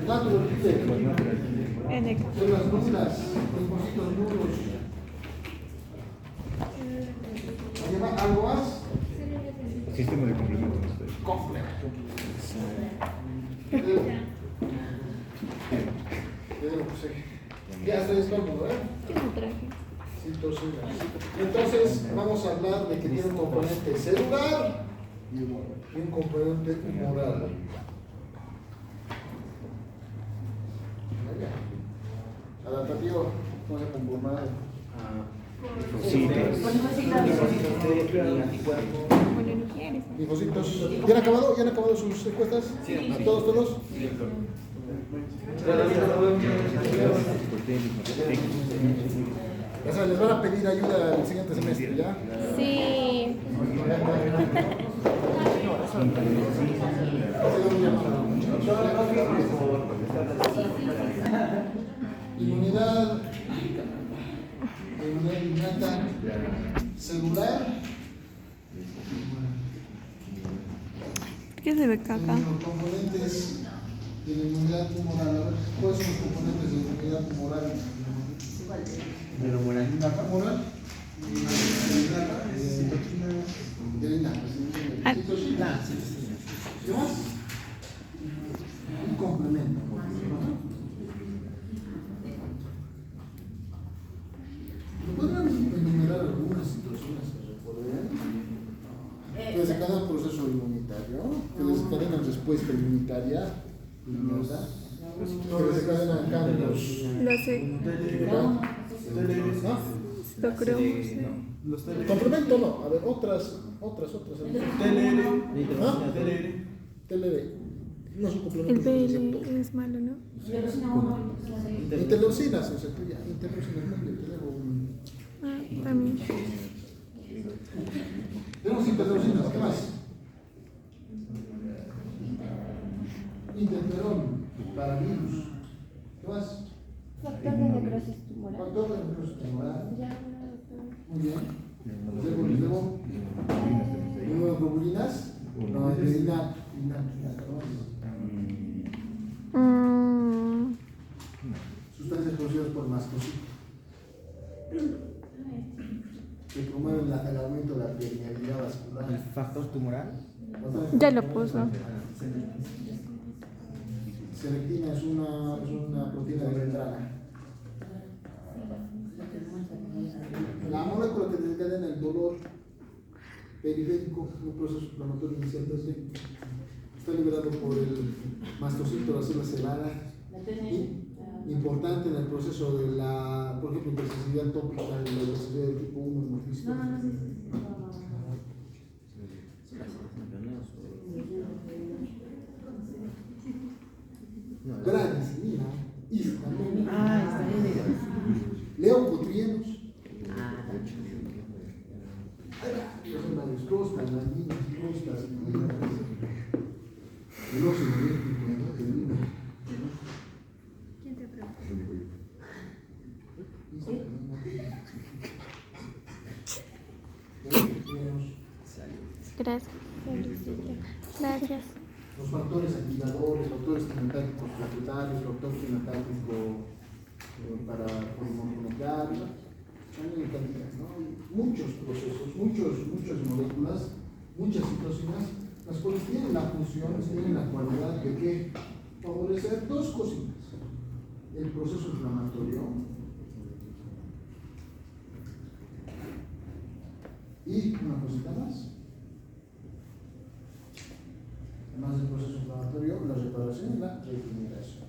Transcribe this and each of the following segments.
Nátulo killer. NK. Células nulas, linfocitos nulos. ¿Lleva algo más? Sistema de complemento. Complemento. Ya estoy cómodo, ¿eh? ¿Qué me traje? Entonces, vamos a hablar de que tiene un componente celular y un componente humoral. Adaptativo, ¿cómo se conforma? Linfocitos. ¿Ya han acabado? ¿Ya han acabado sus encuestas? Sí. ¿Todos? Ya saben, les van a pedir ayuda el siguiente semestre, ¿ya? Sí. Inmunidad innata celular. ¿Qué se ve caca? Los componentes de la inmunidad tumoral. A ver, ¿cuáles son los componentes de la inmunidad tumoral? De lo moral. Innata moral. De la innata. ¿Qué más? Un complemento. ¿Podrían enumerar algunas situaciones que recuerden? Que desencadenan proceso inmunitario, que desencadenan respuesta inmunitaria, inmediata, que desencadenan cambios. Lo sé. Lo creo. Complemento no, a ver, otras. TLR. No es un complemento. El PL es malo, ¿no? Interleucinas, o sea, interleucinas, no le tenemos un... Ah, también. Tenemos interleucinas, ¿qué más? Interferón para virus. ¿Qué más? Factor de necrosis tumoral. Factor de necrosis tumoral. Muy bien. Luego, inmunoglobulinas. No, sustancias producidas por mastocitos que promueven el aumento de la permeabilidad vascular. ¿El factor tumoral? Ya lo puso. Selectina es una proteína de membrana. La molécula que desencadena el dolor periférico, un proceso inflamatorio inicial está liberado por el mastocito, la célula celada, importante en el proceso de la, por ejemplo, hipersensibilidad tópica y la hipersensibilidad de tipo 1 hemofísica. Branicilina, histamina, leucotrienos. Son varios costas, laminas, costas, el óxido eléctrico, ¿no? ¿Quién te pregunta? Gracias. Gracias. Los factores activadores, factores quimiotácticos planetarios, factor quimiotáctico para polimonoclonal, hay una cantidad, ¿no? Muchos procesos, muchas moléculas, muchas citocinas, las cuales tienen la función, tienen la cualidad de que favorecer dos cositas: el proceso inflamatorio y una cosita más. Además del proceso inflamatorio, la reparación y la regeneración.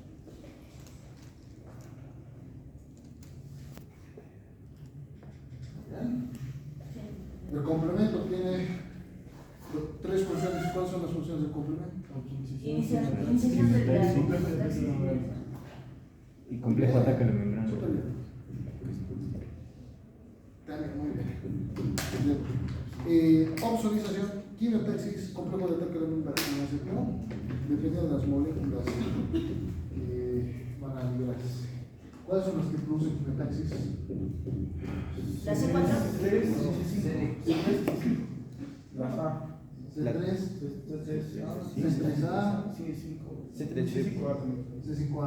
¿Bien? El complemento tiene tres funciones. ¿Cuáles son las funciones del complemento? Iniciación del Y complejo ataque a la membrana. Súper bien. También, muy bien. Opsonización, quimiotaxis, complejo de ataque a la membrana, ¿no? Dependiendo de las moléculas que van a liberarse. ¿Cuáles son las que producen quimiotaxis? La C4. La A. C3, C3A, C3. C5A.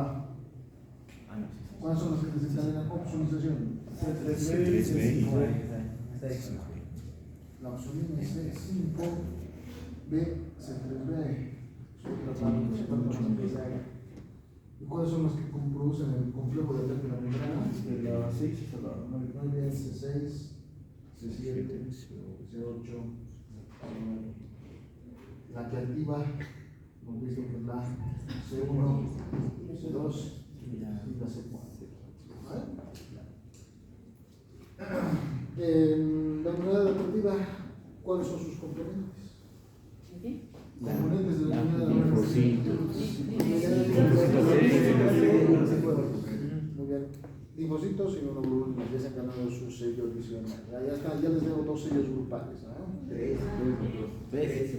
Ah, no, sí, sí. ¿Cuáles son los que desencadenan opsonización? C3B. La opsonina es C5B, C3B. ¿Y cuáles son los que producen el complejo de ataque de la membrana? La 6, C9, C6, C7, C8, la que activa, hemos visto que es la C1, C2 y la C4. La unidad adaptativa, ¿cuáles son sus componentes? Componentes de la unidad adaptativa. Muy bien. Linfocitos y inmunoglobulinas ya se han ganado su sello adicional. Ya está, ya les debo 2 sellos grupales. 3,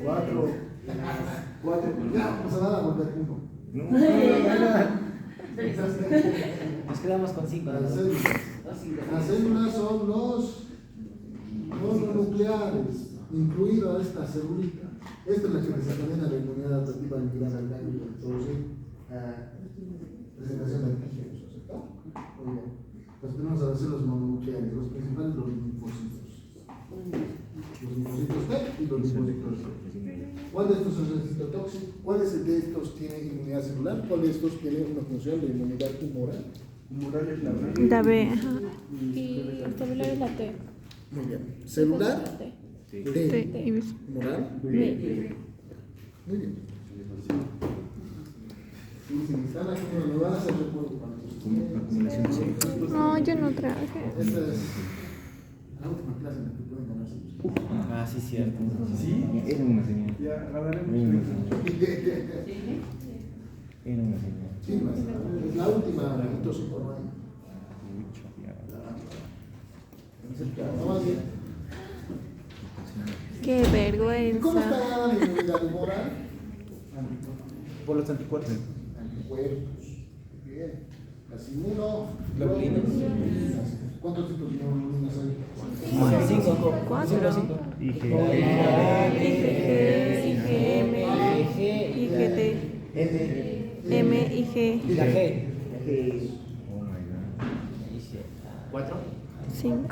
4. Ya, no pasa nada, volver 1. No, Nos quedamos con 5. Las células son los mononucleares, incluida esta celulita. Esta es la que desencadena la inmunidad adaptativa ligada al daño y produce presentación de antígenos, ¿aceptado? Muy bien. Pues tenemos a las células mononucleares, los principales los linfocitos. Los linfocitos T y los linfocitos C. ¿Cuál de estos es el citotóxico? ¿Cuál de estos tiene inmunidad celular? ¿Cuál de estos tiene una función de inmunidad tumoral? Tumoral es la B. La B, ajá. Y celular es la T. Muy bien. ¿Celular? T. T. T. Y B. ¿Moral? B. Muy bien. Y si están aquí, me lo van a hacer recuerdo cuántos. acumulación C. No, yo no traje. Esta es la última clase en la que pueden ganarse. Ah, sí, cierto. Era una señal. Ya, la daremos. Era una señal. Era una señal. Sí, más. La última, entonces, por ahí. No más bien. Qué ¿Y cómo está vergüenza. la inmunidad moral? Por los anticuerpos. Anticuerpos. Bien. Las inmunoglobulinas. ¿Cuántos tipos de inmunoglobulinas hay? 5. 4. IgG. IgM, IgD, M y G. Y la G. Oh my god. 4. 5.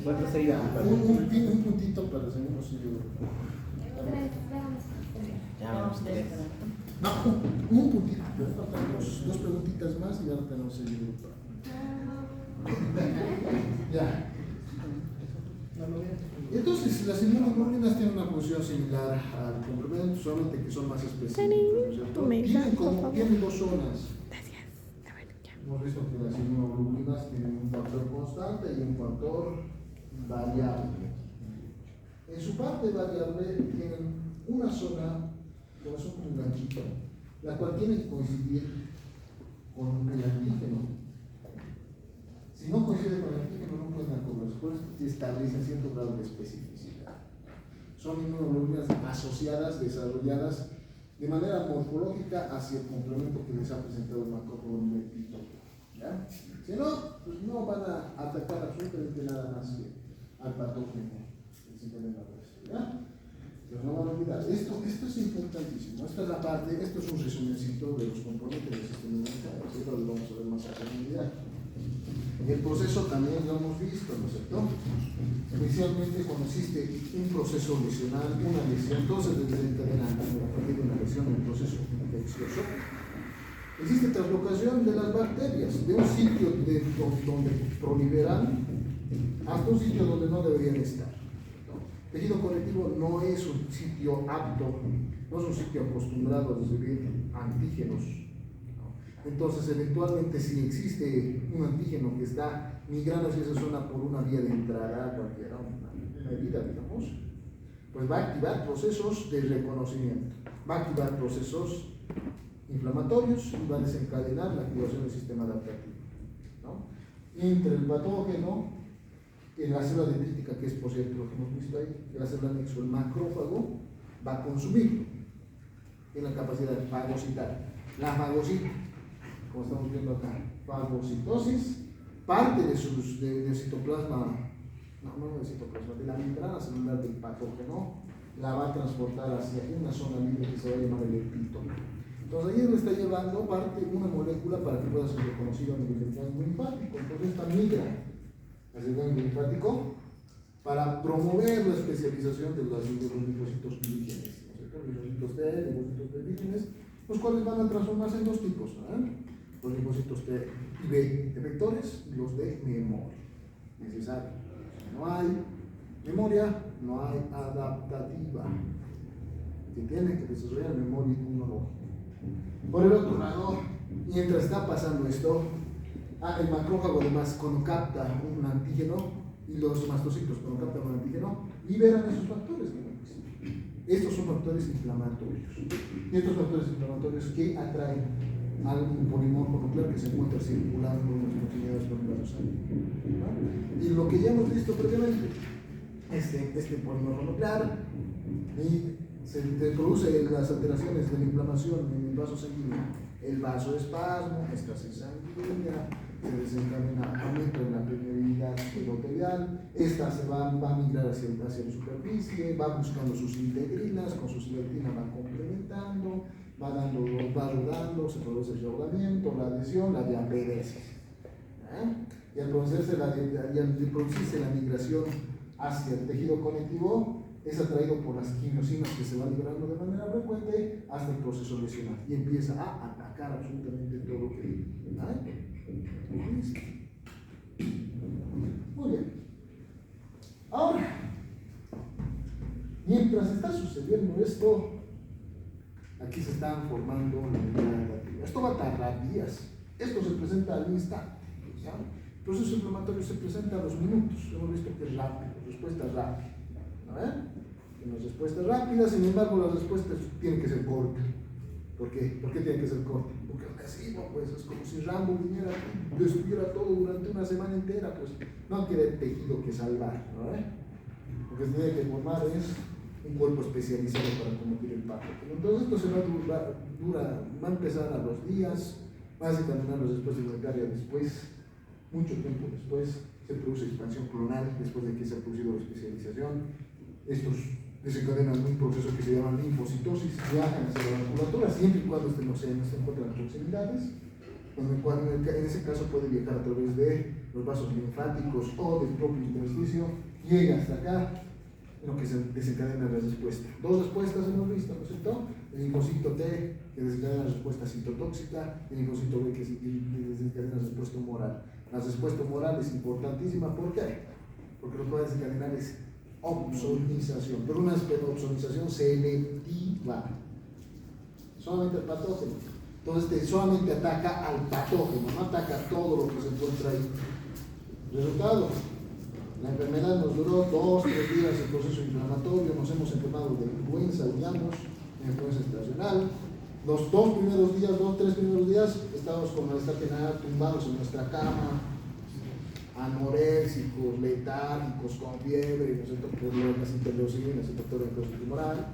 4 sería. Un puntito para el segundo sello. Ya vamos 3. No, un puntito. Faltan dos preguntitas más y ya no tenemos sello grupal. Ya. Entonces, las inmunoglobulinas tienen una función similar al complemento, solamente que son más específicas, ¿no es cierto? Tienen dos zonas. Gracias. A ver, ya. Hemos visto que las inmunoglobulinas tienen un factor constante y un factor variable. En su parte variable tienen una zona, como son como un ganchito, la cual tiene que coincidir con el antígeno. Si no coincide con el antígeno, no pueden acoplarse, por eso establecen cierto grado de especificidad. Son inmunoglobulinas asociadas, desarrolladas de manera morfológica hacia el complemento que les ha presentado el macrófago en el pito. ¿Ya? Si no, pues no van a atacar absolutamente nada más que al patógeno que se tiene en la huesa. ¿Ya? Pero no van a olvidar, esto es importantísimo. Esta es la parte, esto es un resumencito de los componentes del sistema inmunitario. Así lo vamos a ver más a profundidad. El proceso también lo hemos visto, ¿no es cierto? Inicialmente, cuando existe un proceso lesional, una lesión, entonces desencadena a partir de una lesión en un proceso infeccioso. Existe translocación de las bacterias de un sitio donde proliferan hasta un sitio donde no deberían estar. El tejido conectivo no es un sitio apto, no es un sitio acostumbrado a recibir antígenos. Entonces, eventualmente, si existe un antígeno que está migrando hacia esa zona por una vía de entrada, cualquiera, una herida, digamos, pues va a activar procesos de reconocimiento, va a activar procesos inflamatorios y va a desencadenar la activación del sistema adaptativo, ¿no? Entre el patógeno, en la célula dendrítica, que es por cierto lo que hemos visto ahí, que la célula anexo, el macrófago, va a consumirlo, tiene la capacidad de fagocitar, la fagocita, como estamos viendo acá, fagocitosis, parte de del citoplasma, no del citoplasma, de la membrana celular del patógeno, la va a transportar hacia una zona libre que se va a llamar el epítome. Entonces ahí es donde está llevando parte una molécula para que pueda ser reconocido a nivel del tránsito linfático. Entonces esta migra hacia el tránsito linfático para promover la especialización de los linfocitos indígenas, los linfocitos T, linfocitos B vírgenes, los cuales van a transformarse en dos tipos, los linfocitos T y B efectores y los de memoria. Necesario. Si no hay memoria, no hay adaptativa. Se tiene que desarrollar memoria inmunológica. Por el otro lado, mientras está pasando esto, el macrófago además cuando capta un antígeno y los mastocitos cuando captan un antígeno liberan esos factores. Estos son factores inflamatorios. Y estos factores inflamatorios que atraen algún polimorfo nuclear que se encuentra circulando en las proximidades por el vaso sanguíneo. Y lo que ya hemos visto previamente, este polimorfo nuclear y se produce las alteraciones de la inflamación en el vaso sanguíneo, el vasoespasmo, escasez sanguínea, se desencadena aumento en la permeabilidad endotelial, esta se va a migrar hacia la superficie, va buscando sus integrinas, con su silatina va complementando, va rodando, se produce el ahogamiento, la adhesión, la diaperesis. Y al producirse la migración hacia el tejido conectivo, es atraído por las quimiosinas que se van liberando de manera frecuente hasta el proceso lesional y empieza a atacar absolutamente todo lo que hay. Muy bien. Ahora, mientras está sucediendo esto, aquí se están formando la unidad adaptativa. Esto va a tardar días. Esto se presenta al instante. ¿Ya? El proceso inflamatorio se presenta a los minutos. Hemos visto que es rápido, respuesta rápida. Las respuestas rápidas, sin embargo, las respuestas tienen que ser cortas. ¿Por qué? ¿Por qué tienen que ser cortas? Porque agresivo, pues es como si Rambo viniera y destruyera todo durante una semana entera, pues no quiere tejido que salvar, ¿no? Lo que se tiene que formar es un cuerpo especializado para combatir el patógeno. Entonces esto se va a empezar a los días, va a desencadenar las respuestas inmunitarias después, mucho tiempo después, se produce expansión clonal después de que se ha producido la especialización. Estos desencadenan un proceso que se llama linfocitosis, viajan hacia la vasculatura siempre y cuando no se encuentran en proximidades, en ese caso puede viajar a través de los vasos linfáticos o del propio intersticio, llega hasta acá, lo que se desencadena la respuesta. Dos respuestas hemos visto, ¿no es cierto? El linfocito T que desencadena la respuesta citotóxica, el linfocito B que desencadena la respuesta humoral. La respuesta humoral es importantísima, ¿por qué? Porque lo puede desencadenar es opsonización, pero una opsonización selectiva, solamente el patógeno. Entonces solamente ataca al patógeno, no ataca todo lo que se encuentra ahí. Resultado, la enfermedad nos duró 2-3 días el proceso inflamatorio, nos hemos enfermado de influenza, digamos, influenza estacional. Los 2-3 primeros días estábamos con malestar general, tumbados en nuestra cama, anorexicos, letárgicos, con fiebre, ¿no es cierto? Por las interleucinas, el factor de necrosis tumoral.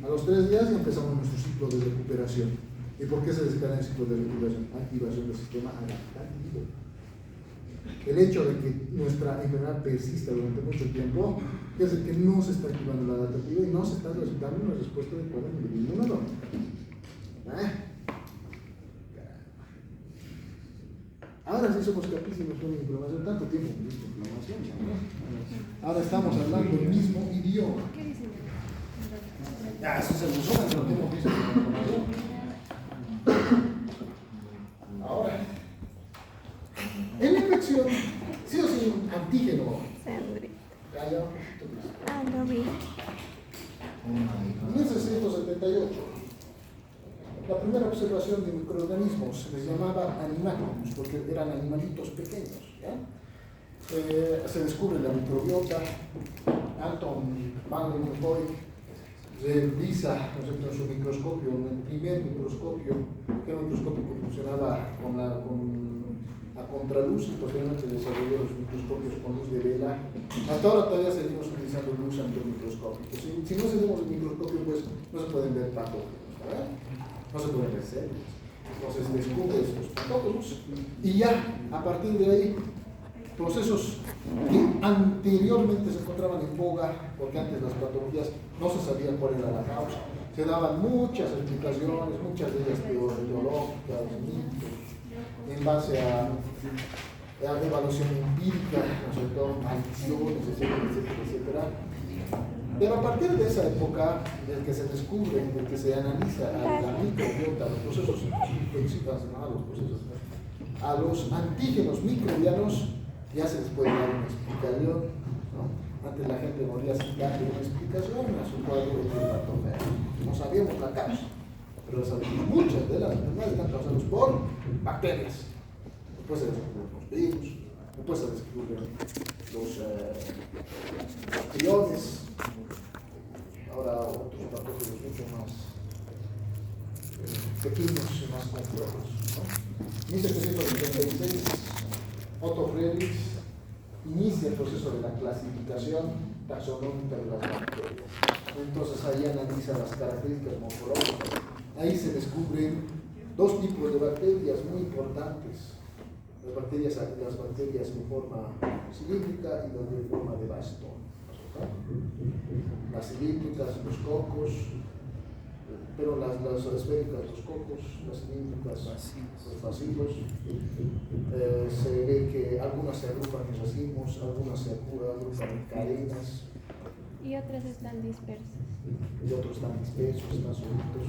A los 3 días ya empezamos nuestro ciclo de recuperación. ¿Y por qué se desencadena el ciclo de recuperación? Activación del sistema adaptativo. El hecho de que nuestra enfermedad persista durante mucho tiempo es el que no se está activando la adaptativa y no se está resultando una respuesta adecuada en el inmunológico. Ahora sí somos capísimos con inflamación, tanto tiempo con inflamación, ¿no? Ahora estamos hablando el mismo idioma. Ya, eso se nos suena, pero tengo que inflamación. Ahora, en la infección, sí o sí, un antígeno. Sandrita. Calla. Lo vi. En 1678, la primera observación de microorganismos se les llamaba animalitos, porque eran animalitos pequeños. ¿Ya? Se descubre la microbiota. Anton van Leeuwenhoek revisa, ¿no es cierto?, en su microscopio, en el primer microscopio, que era un microscopio que funcionaba a contraluz, y posteriormente desarrolló los microscopios con luz de vela. Hasta ahora todavía seguimos utilizando luz antiomicroscópica. Si no seguimos el microscopio, pues no se pueden ver patógenos, ¿verdad? No se pueden ver células. Entonces descubre estos patógenos y ya, a partir de ahí, procesos que anteriormente se encontraban en boga, porque antes las patologías no se sabía cuál era la causa. Se daban muchas explicaciones, muchas de ellas teológicas, mitos, en base a evaluación empírica, ¿no es cierto?, maldiciones, etcétera, etcétera, etcétera. Pero a partir de esa época, del que se descubre, del que se analiza a la microbiota, los procesos infecciosos, a los antígenos microbianos, ya se les puede dar una explicación, ¿no? Antes la gente moría sin darle una explicación a su cuadro de dermatología. No sabíamos la causa, pero sabíamos muchas de las enfermedades están causadas por bacterias. Después se descubren los virus, después se descubren los bacteriones, ahora otros patógenos mucho más pequeños y más complejos, ¿no? 1786, Otto Friedrich inicia el proceso de la clasificación taxonómica de las bacterias. Entonces ahí analiza las características morfológicas. Ahí se descubren dos tipos de bacterias muy importantes. Las bacterias en forma cilíndrica y las de forma de bastón. Las cilíndricas, los cocos, pero las esféricas, los cocos, las cilíndricas, los bacilos. Se ve que algunas se agrupan en racimos, algunas se agrupan en cadenas. Y otras están dispersas. Y otros están dispersos, están solitos.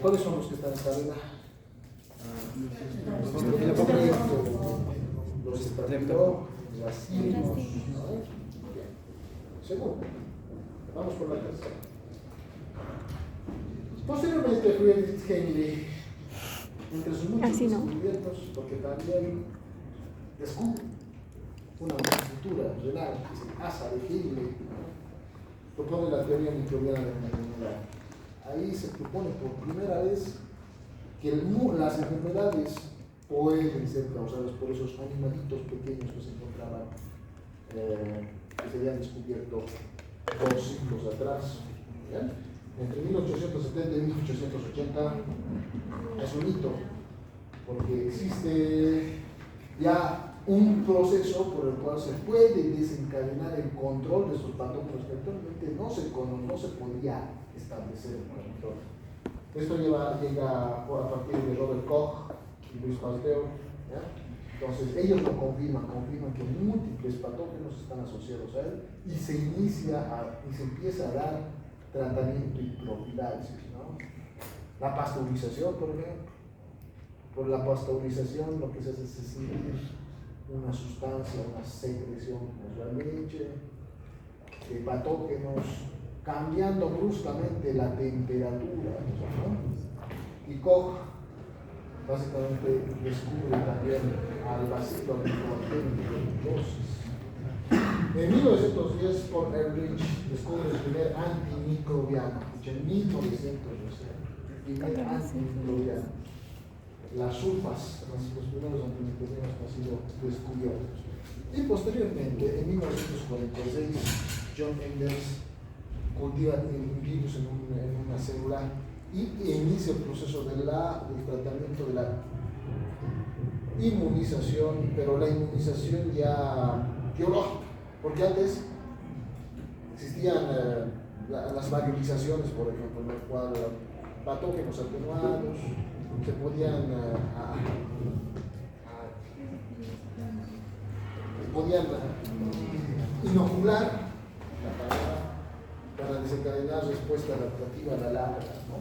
¿Cuáles son los que están en cadena? Los estreptobacillus. Segundo, vamos por la tercera. Posteriormente, Friedrich Henle, entre sus muchos descubrimientos, porque también descubre una estructura renal que se asa de Henle, propone la teoría microbiana de la enfermedad. Ahí se propone por primera vez que las enfermedades pueden ser causadas por esos animalitos pequeños que se encontraban, que se habían descubierto 2 siglos atrás. ¿Bien? Entre 1870 y 1880 es un hito, porque existe ya un proceso por el cual se puede desencadenar el control de estos patógenos que actualmente no se podía establecer el control. Esto llega a partir de Robert Koch y Louis Pasteur, ¿ya? Entonces ellos lo confirman que múltiples patógenos están asociados a él y se empieza a dar tratamiento y profilaxis, ¿no? La pasteurización, por ejemplo. Por la pasteurización lo que se hace es sentir una sustancia, una secreción en la leche, de patógenos, cambiando bruscamente la temperatura, ¿no? Y Koch básicamente descubre también al bacilo tuberculosis. En 1910, Paul Ehrlich descubre el primer antimicrobiano, en 1910, el primer antimicrobiano. Las sulfas, los primeros antimicrobianos han sido descubiertos. Y posteriormente, en 1946, John Enders cultiva el virus en una célula y inicia el proceso del tratamiento de la inmunización, pero la inmunización ya biológica, porque antes existían las variolizaciones, por ejemplo, en el cual patógenos atenuados se podían inocular para desencadenar respuesta adaptativa a la larga, ¿no?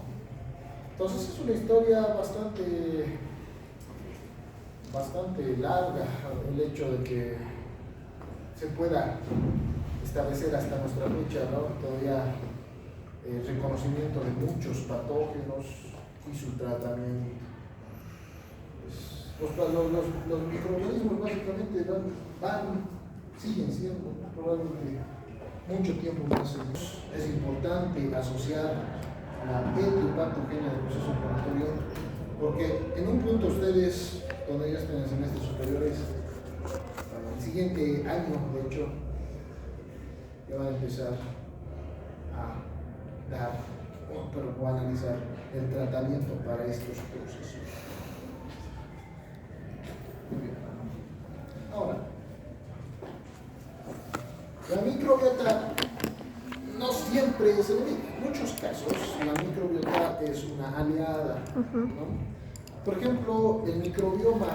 Entonces es una historia bastante larga el hecho de que se pueda establecer hasta nuestra fecha, ¿no? Todavía el reconocimiento de muchos patógenos y su tratamiento. Los microorganismos básicamente siguen siendo probablemente mucho tiempo más. Es importante asociar la etiopatogenia del proceso inflamatorio, porque en un punto ustedes, cuando ya estén en semestres superiores, el siguiente año, de hecho, ya van a empezar a dar o analizar el tratamiento para estos procesos. Muy bien. Ahora, la microbiota no siempre es enemiga. En muchos casos, la microbiota es una aliada, ¿no? Por ejemplo, el microbioma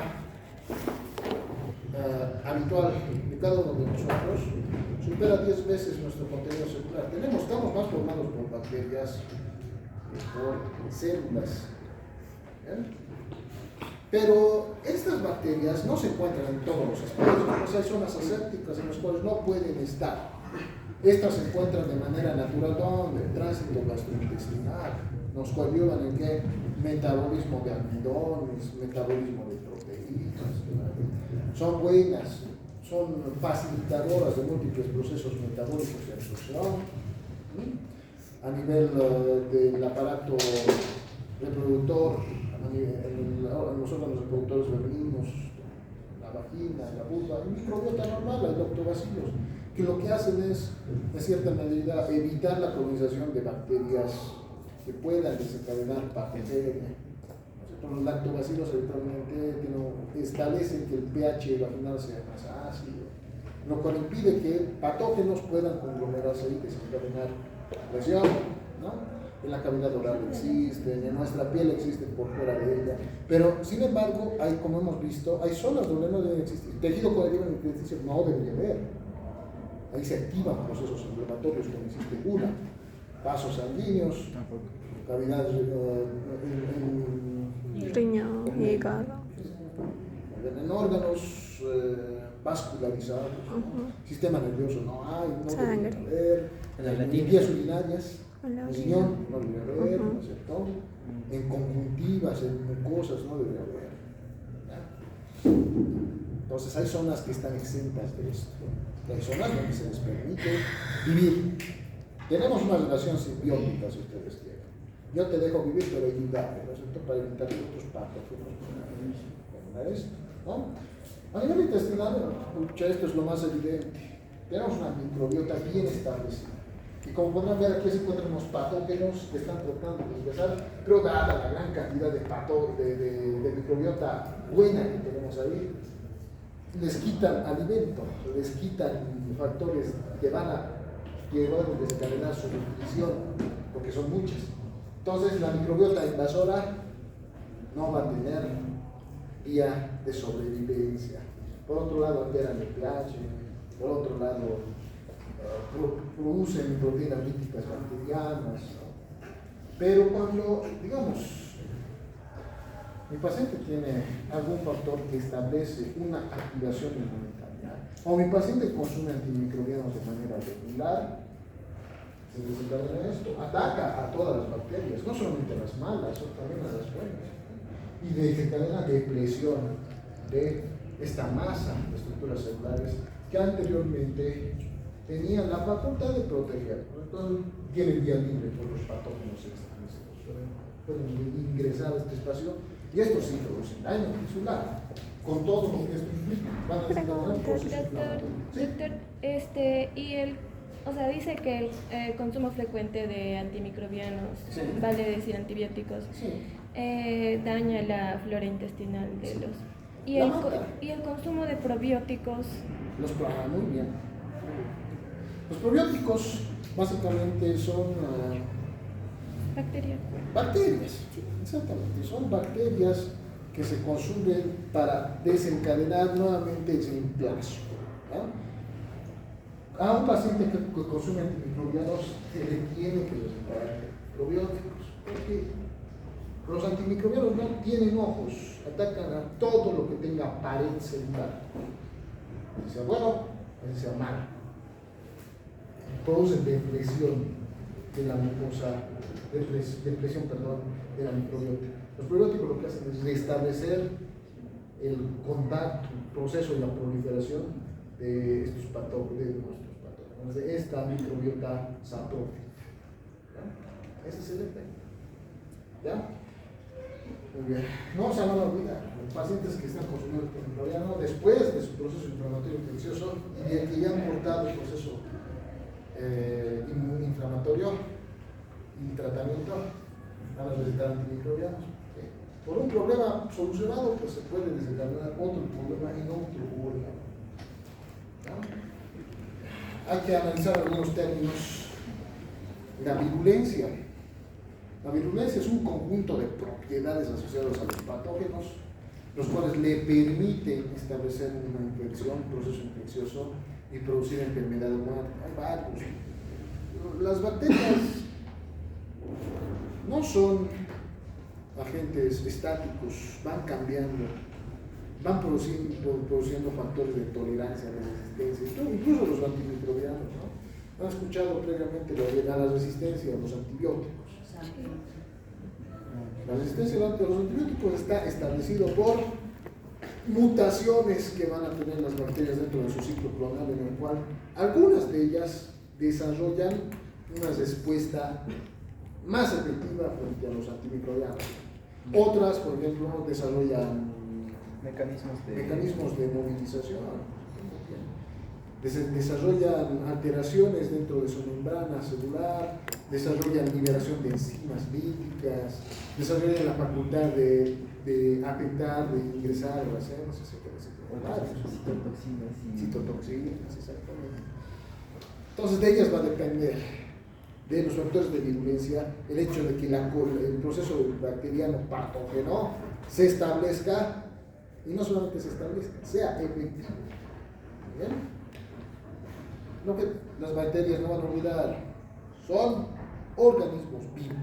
habitual de cada uno de nosotros supera 10 veces nuestro contenido celular. Estamos más formados por bacterias que por células. ¿Bien? Pero estas bacterias no se encuentran en todos los espacios, pues hay zonas asépticas en las cuales no pueden estar. Estas se encuentran de manera natural donde el tránsito gastrointestinal nos coadyuvan en qué metabolismo de almidones, metabolismo de proteínas, son buenas, son facilitadoras de múltiples procesos metabólicos de absorción. A nivel del aparato reproductor, en los órganos reproductores femeninos, la vagina, la vulva, el microbiota normal, hay lactobacilos, que lo que hacen es, de cierta medida, evitar la colonización de bacterias que puedan desencadenar patogenia. Los lactobacilos habitualmente establecen que el pH vaginal sea más ácido, lo cual impide que patógenos puedan conglomerarse y desencadenar lesión, ¿no? En la cavidad oral existen, en nuestra piel existen por fuera de ella, pero sin embargo, hay, como hemos visto, hay zonas donde no deben existir. Tejido conectivo alimenticio no debería haber. Ahí se activan procesos inflamatorios cuando existe una, vasos sanguíneos, cavidades Riñón, hígado. en órganos vascularizados, sistema nervioso no hay, no Sangre. debería haber, en vías urinarias, En la en orina. riñón no debería haber, ¿no es cierto? En conjuntivas, en mucosas no debería haber. ¿Ya? Entonces hay zonas que están exentas de esto, hay zonas donde se les permite vivir. Tenemos una relación simbiótica, si ustedes quieren. Yo te dejo vivir, pero ayúdame, ¿no es cierto? Para evitar que otros patógenos puedan esto, ¿no? A nivel intestinal, esto es lo más evidente. Tenemos una microbiota bien establecida. Y como podrán ver, aquí se encuentran unos patógenos que están tratando de ingresar, pero dada la gran cantidad de microbiota buena que tenemos ahí, les quitan alimento, les quitan factores que van a desencadenar su nutrición, porque son muchas. Entonces, la microbiota invasora no va a tener vía de sobrevivencia. Por otro lado, alteran el pH, por otro lado, producen proteínas líticas bacterianas, ¿no? Pero cuando, digamos, mi paciente tiene algún factor que establece una activación inmunitaria, o mi paciente consume antimicrobianos de manera regular, se desencadena esto, ataca a todas las bacterias, no solamente a las malas, sino también a las buenas, y desencadena depresión de esta masa de estructuras celulares que anteriormente tenían la facultad de proteger. Entonces, tienen vía libre por los patógenos externos, pueden ingresar a este espacio y estos sí producen daño tisular, con todo lo que esto implica. Van a desencadenar un proceso inflamatorio. Doctor, y el, o sea, dice que el consumo frecuente de antimicrobianos, vale decir antibióticos, daña la flora intestinal de los... Y el consumo de probióticos. Muy bien. Los probióticos básicamente son bacterias, exactamente, son bacterias que se consumen para desencadenar nuevamente el reemplazo. A un paciente que consume antimicrobianos se le tiene que desencadenar probióticos, porque los antimicrobianos no tienen ojos, atacan a todo lo que tenga pared celular, así sea bueno, así sea malo. Producen depresión de la mucosa, depresión de la microbiota. Los probióticos lo que hacen es restablecer el contacto, el proceso de la proliferación de estos patógenos, de esta microbiota saprófica. Ese es el efecto. ¿Ya? Muy bien. No se van a olvidar, los pacientes que están consumiendo antimicrobiano después de su proceso inflamatorio infeccioso y de que ya han cortado el proceso inflamatorio y tratamiento, van a necesitar antimicrobianos. ¿Sí? Por un problema solucionado, pues se puede desencadenar otro problema en otro órgano. ¿No? Hay que analizar algunos términos. La virulencia. La virulencia es un conjunto de propiedades asociadas a los patógenos, los cuales le permiten establecer una infección, un proceso infeccioso y producir enfermedad o muerte. Hay varios. Las bacterias no son agentes estáticos, van cambiando, van produciendo factores de tolerancia, de resistencia, incluso los antimicrobianos, ¿no? Han escuchado previamente la resistencia a los antibióticos. La resistencia a los antibióticos está establecido por mutaciones que van a tener las bacterias dentro de su ciclo clonal, en el cual algunas de ellas desarrollan una respuesta más efectiva frente a los antimicrobianos. Otras, por ejemplo, desarrollan mecanismos de movilización, desarrollan alteraciones dentro de su membrana celular, desarrollan liberación de enzimas líticas, desarrollan la facultad de afectar, de ingresar a las células, etc. Citotoxinas, exactamente. Entonces, de ellas va a depender, de los factores de virulencia, el hecho de que el proceso bacteriano patógeno se establezca, y no solamente se establezca, sea efectivo. ¿Bien? Lo que las bacterias no van a olvidar son organismos vivos.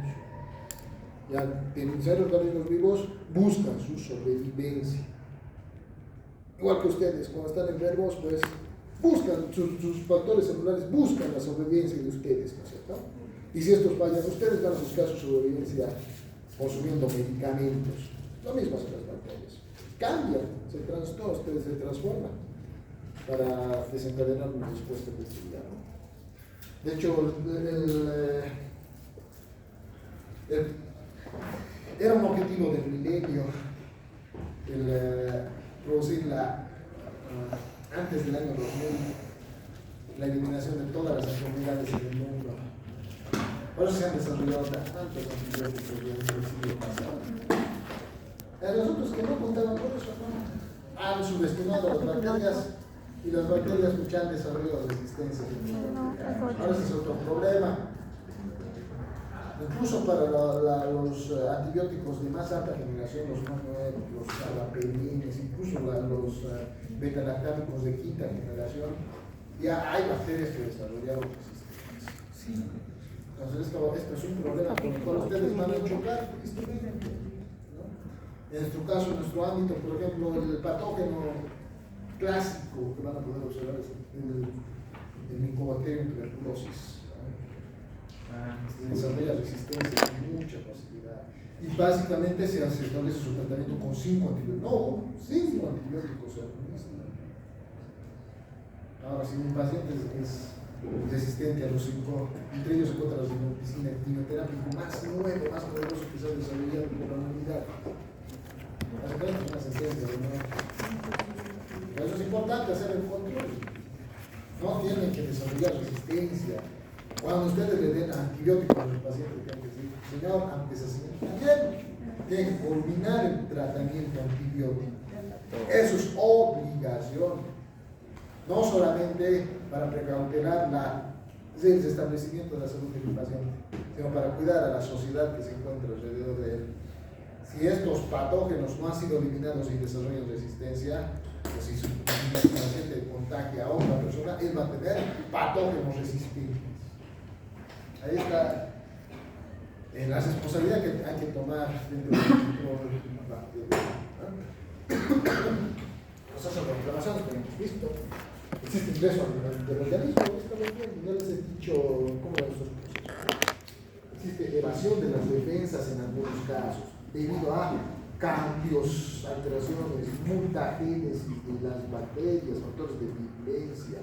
Ya de ser organismos vivos buscan su sobrevivencia. Igual que ustedes, cuando están enfermos, pues buscan sus factores celulares, buscan la sobrevivencia de ustedes, ¿no es cierto? Y si estos fallan, ustedes van a buscar su sobrevivencia consumiendo medicamentos. Lo mismo hacen las bacterias. Cambian, se transforman para desencadenar una respuesta efectiva, ¿no? De hecho, era un objetivo del milenio el producir antes del año 2000 la eliminación de todas las enfermedades en el mundo. Por eso se han desarrollado tantos antibióticos desde el siglo pasado. Los otros que no contaban con eso, ¿no? Han subestimado a las bacterias y las bacterias han desarrollado resistencia. Ahora ese es otro problema. Incluso para los antibióticos de más alta generación, los más nuevos, los carbapenemes, incluso los beta-lactámicos de quinta generación, ya hay bacterias que desarrollaron resistencia. Sí. Entonces esto es un problema con el cual ustedes van a chocar, tristemente, ¿no? En nuestro caso, en nuestro ámbito, por ejemplo, el patógeno clásico que van a poder observar es el Mycobacterium tuberculosis. Desarrolla resistencia con mucha facilidad. Y básicamente se establece su tratamiento con 5 antibióticos. No, 5 antibióticos al mismo. Ahora, si un paciente es resistente a los 5, entre ellos se encuentra la medicina quimioterápico más nuevo, más poderoso que se ha desarrollado por la humanidad. Básicamente es una sentencia, ¿no? Por eso es importante hacer el control. No tienen que desarrollar resistencia. Cuando ustedes le den antibióticos a los pacientes, tienen que decir, señor, antes así, tienen que culminar el tratamiento antibiótico. Eso es obligación. No solamente para precautelar el restablecimiento de la salud del paciente, sino para cuidar a la sociedad que se encuentra alrededor de él. Si estos patógenos no han sido eliminados y desarrollan resistencia, pues si su paciente contagia a otra persona, él va a tener patógenos resistentes. Ahí está la responsabilidad que hay que tomar dentro del control bacteriano. Nosotros las reclamaciones que hemos visto, existe ingreso del organismo, ya les he dicho cómo es esos procesos. Existe evasión de las defensas en algunos casos, debido a cambios, alteraciones, mutagénesis de las bacterias, factores de virulencia.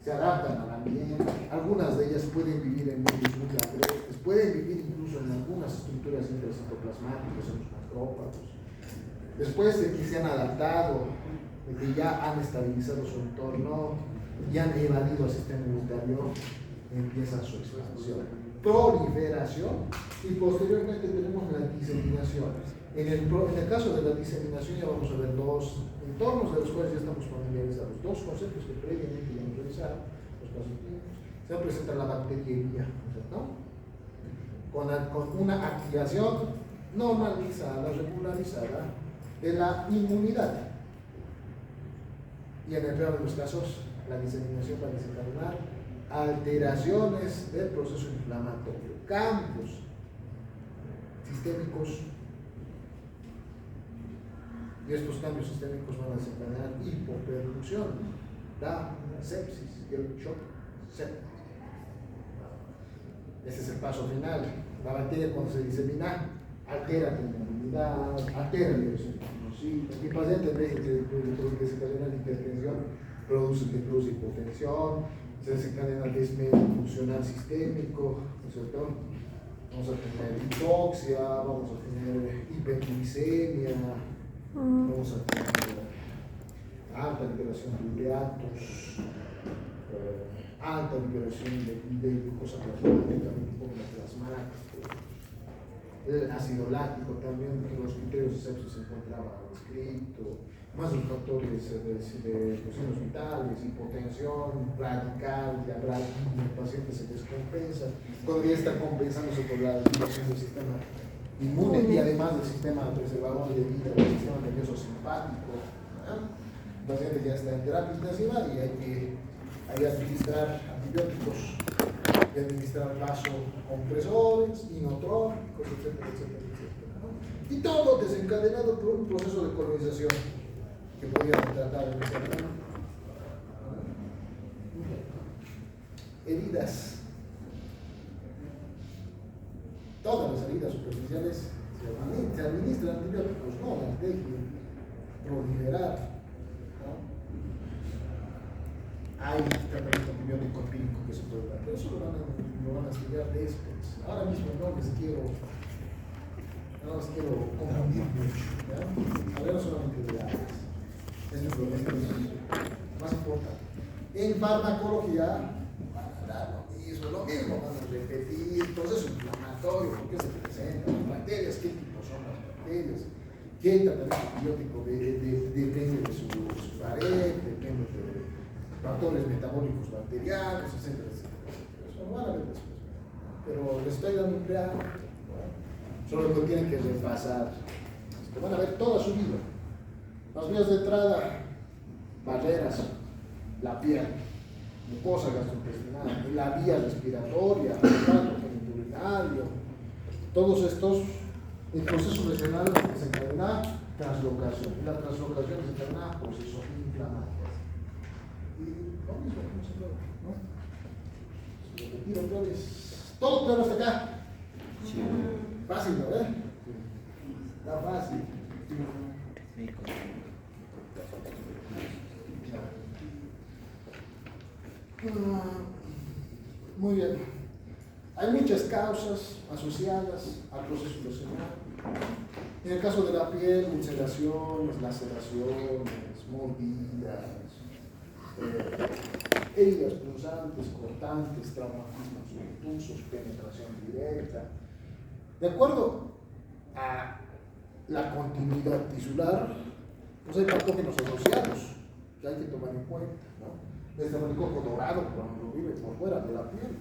Se adaptan al ambiente, algunas de ellas pueden vivir en medios muy agrestes, pueden vivir incluso en algunas estructuras intracitoplasmáticas, en los macrófagos. Después de que se han adaptado, de que ya han estabilizado su entorno y han evadido al sistema inmunitario, empieza su expansión, proliferación y posteriormente tenemos la diseminación. En el caso de la diseminación ya vamos a ver dos entornos de los cuales ya estamos familiarizados, dos conceptos que previamente ya hemos revisado, los casos clínicos. Se va a presentar la bacteriería, ¿no? Con una activación normalizada, regularizada de la inmunidad. Y en el peor de los casos, la diseminación va a desencadenar alteraciones del proceso inflamatorio, cambios sistémicos. Y estos cambios sistémicos van a desencadenar hipoperfusión, la sepsis y el shock séptico. Ese es el paso final. La bacteria, cuando se disemina, altera la inmunidad, altera el eosinofilocito. Mi paciente, en vez de desencadenar hipertensión, produce hipotensión, se desencadena el desmedio funcional sistémico, ¿no es cierto? Vamos a tener hipoxia, vamos a tener hiperglicemia, vamos a tener alta liberación de ureatos, alta liberación de glucosa plasmática, un poco de plasmático, el ácido láctico también, que los criterios de sepsis se encontraban descritos, más los factores de signos vitales, hipotensión, radical, diabetes, el paciente se descompensa, todavía está compensándose por la disminución del sistema inmune y además del sistema preservador de vida, del sistema nervioso simpático. El paciente ya está en terapia intensiva y hay que administrar antibióticos, hay que administrar vasocompresores, inotrópicos, etcétera, etcétera, etcétera, ¿no? Y todo desencadenado por un proceso de colonización que podríamos tratar en ese momento. Heridas. Todas las heridas superficiales se administran antibióticos, no las dejen proliferar. Hay tratamiento antibiótico empírico que se puede dar, pero eso lo van a estudiar después. Ahora mismo no les quiero confundir mucho. Hablar solamente de áreas. Es lo más importante. En farmacología van a dar lo mismo, van a repetir proceso inflamatorio, por qué se presentan las bacterias, qué tipo son las bacterias, qué tratamiento antibiótico depende de su pared, depende de factores metabólicos bacterianos, etcétera, etcétera. Eso lo van a ver después. Pero les estoy dando un preámbulo, solo que tienen que repasar. Van a ver toda su vida. Las vías de entrada, barreras, la piel, mucosa gastrointestinal, la vía respiratoria, el trato genitourinario, todos estos, el proceso lesional desencadena translocación, y la translocación desencadena proceso inflamatorio. Y lo mismo, ¿no? Si repetir otra vez, todo claro hasta acá. Sí. Fácil, ¿no? Está fácil. Muy bien. Hay muchas causas asociadas al proceso lesional. En el caso de la piel, ulceraciones, laceraciones, mordidas, heridas punzantes, cortantes, traumatismos obtusos, penetración directa. De acuerdo a la continuidad tisular, pues hay patógenos asociados que hay que tomar en cuenta, ¿no? Desde el meningococo dorado, cuando vive por fuera de la piel,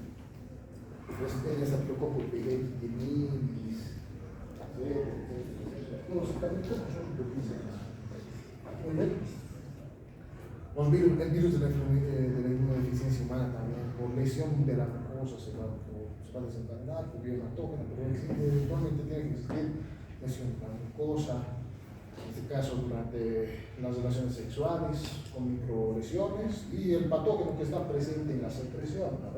el estafilococco pigmentosus, los estafilococos son superficiales. El virus de la inmunodeficiencia humana también, por lesión de la mucosa se va a desencadenar, por biomatógeno, pero normalmente tiene que existir lesión de la mucosa, en este caso durante las relaciones sexuales, con microlesiones, y el patógeno que está presente en la secreción, ¿no?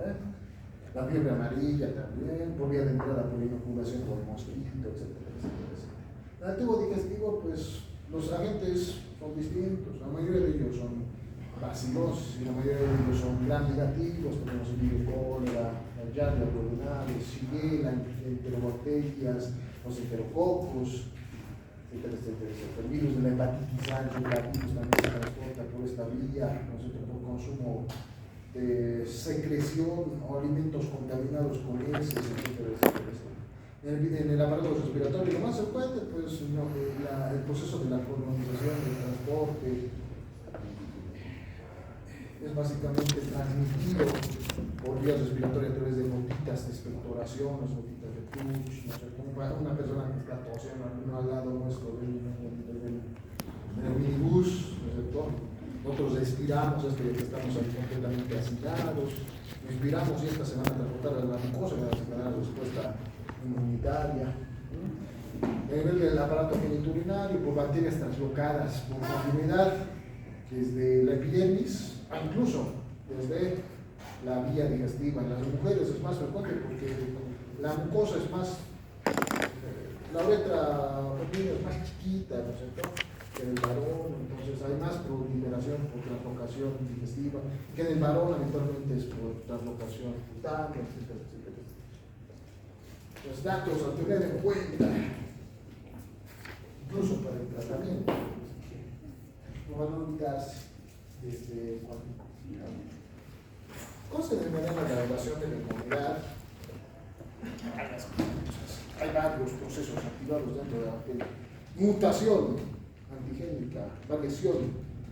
La fiebre amarilla también, por vía de entrada por inoculación por mosquito, etcétera, etcétera, etcétera. El activo digestivo, pues los agentes son distintos, la mayoría de ellos son bacilosis y la mayoría de ellos son gram negativos, tenemos el virus cólera, la yardia abdominales, shigella, enterobacterias, los enterococos, etcétera, etcétera, etcétera. El virus de la hepatitis A, el virus también se transporta por esta vía, nosotros por consumo de secreción o alimentos contaminados con heces, etcétera, etcétera, etcétera. En el aparato respiratorio, lo más frecuente, pues, no, el proceso de la colonización del transporte es básicamente transmitido por vías respiratorias a través de notitas de expectoración, las notitas de Puch, no sé, como una persona que está tosiendo al lado nuestro del minibús, ¿no es cierto? Nosotros respiramos, es que estamos ahí completamente hacinados, respiramos y esta se van a transportar a la mucosa, va a dar respuesta inmunitaria. A nivel del aparato geniturinario, por bacterias translocadas por continuidad, desde la epidermis, incluso desde la vía digestiva. En las mujeres es más frecuente porque la mucosa es más, la uretra femenina es más chiquita, ¿no es cierto?, que en el varón, entonces hay más proliferación por translocación digestiva, que en el varón habitualmente es por translocación cutánea, etcétera, etcétera. Los datos a tener en cuenta, incluso para el tratamiento, no van a olvidarse desde cuando consta de manera la evaluación de la inmunidad. Hay varios procesos activados dentro de la bacteria. Mutación antigénica, variación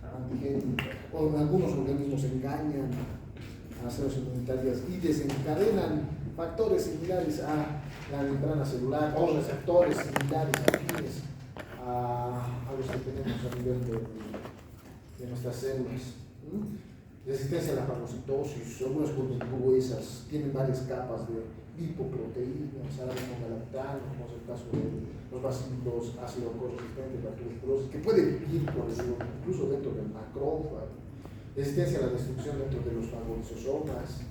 antigénica, o en algunos organismos engañan a las células inmunitarias y desencadenan factores similares a la membrana celular o receptores similares afines a los que tenemos a nivel de nuestras células. Resistencia a la fagocitosis, algunas gruesas tienen varias capas de lipoproteínas, galactano, como es el caso de los bacilos ácido resistentes, la tuberculosis, que puede vivir por eso, incluso dentro del macrófago. Resistencia a la destrucción dentro de los fagolisosomas,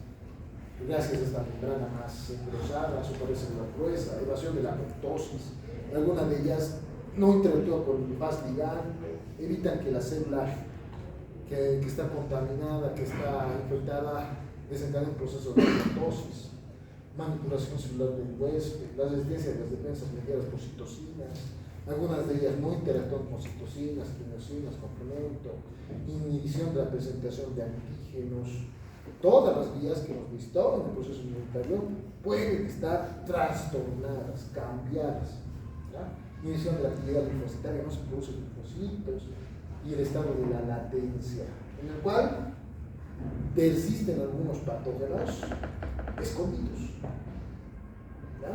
gracias a esta membrana más engrosada, su pared celular gruesa, evasión de la apoptosis. Algunas de ellas no interactúan con el ligand, evitan que la célula que está contaminada, que está infectada, desencadene un proceso de apoptosis, manipulación celular del huésped, la resistencia de las defensas mediadas por citocinas. Algunas de ellas no interactúan con citocinas, quimiosinas, complemento, inhibición de la presentación de antígenos. Todas las vías que hemos visto en el proceso inmunitario pueden estar trastornadas, cambiadas. ¿Ya? Inhibición de la actividad linfocitaria, no se producen linfocitos, y el estado de la latencia, en el cual persisten algunos patógenos escondidos, ¿ya?,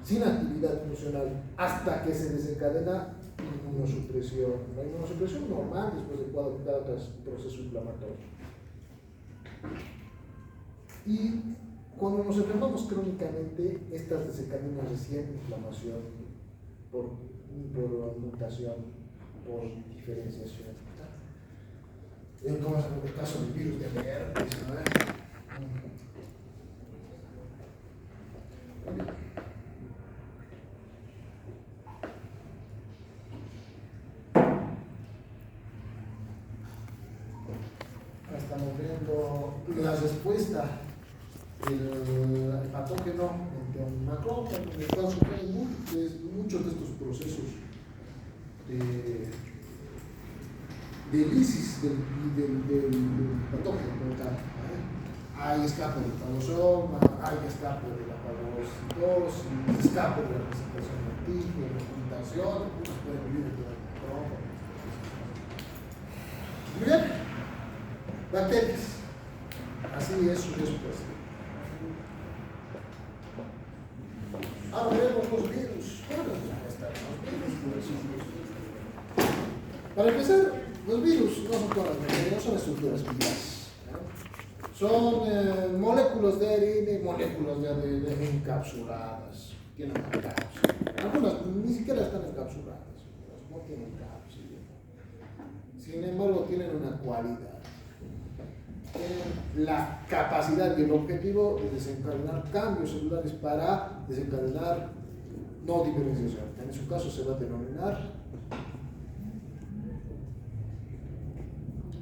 sin actividad funcional, hasta que se desencadena inmunosupresión. La inmunosupresión normal después de cada proceso inflamatorio. Y cuando nos enfermamos crónicamente, estas desencadenan recién inflamación por mutación, por diferenciación. Como es el caso del virus de herpes, ¿no? Estamos viendo la respuesta del patógeno ante un macrófago. En el caso de muchos de estos procesos de lisis del patógeno como tal. Hay escape del fagosoma, hay escape de la fagocitosis, escape de la presentación de antígenos, mutación, pueden vivir en todo el macrófago. Muy bien. Bacterias. Así es su respuesta. Ahora veremos los virus. ¿Cómo están los virus? Para empezar, los virus no son todas las bacterias, no son estructuras vivas. Son moléculas de ARN y moléculas de ADN encapsuladas. Tienen una cápsula. Algunas ni siquiera están encapsuladas, no tienen cápsula. Sin embargo, tienen una cualidad. Tienen la capacidad y el objetivo de desencadenar cambios celulares para desencadenar no diferenciación. En su caso se va a denominar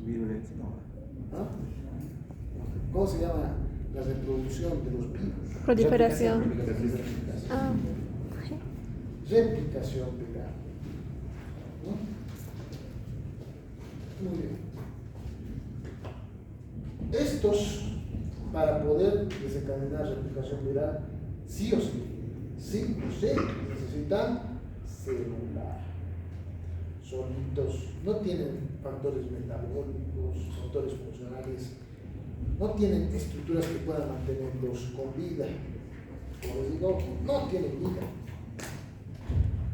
Virulencia. ¿no? ¿Cómo se llama la reproducción de los virus? Proliferación. Replicación. Ah. Replicación viral. ¿No? Muy bien. Estos, para poder desencadenar replicación viral, sí o sí, sí o sí necesitan celular. Solitos, no tienen factores metabólicos, factores funcionales, no tienen estructuras que puedan mantenerlos con vida. Como les digo, no tienen vida.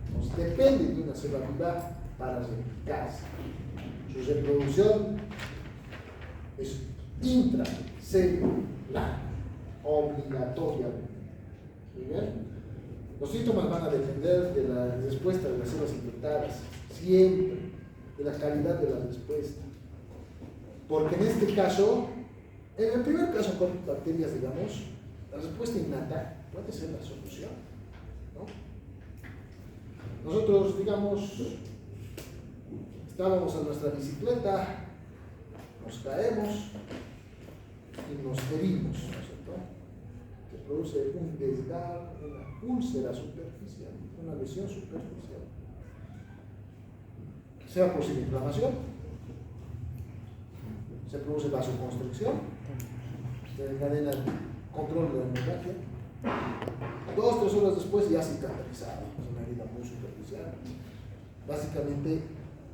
Entonces, dependen de una célula viva para replicarse. Su reproducción es intracelular, obligatoriamente. ¿Bien? Los síntomas van a depender de la respuesta de las células infectadas, siempre, de la calidad de la respuesta. Porque en este caso, en el primer caso con bacterias, digamos, la respuesta innata puede ser la solución, ¿no? Nosotros, digamos, estábamos en nuestra bicicleta, nos caemos y nos herimos, ¿no es cierto? Que produce un desgarro, una úlcera superficial, una lesión superficial. Sea por inflamación, se produce vasoconstricción, se encadena el control de la hemorragia. 2 o 3 horas después ya cicatrizada, es una herida muy superficial. Básicamente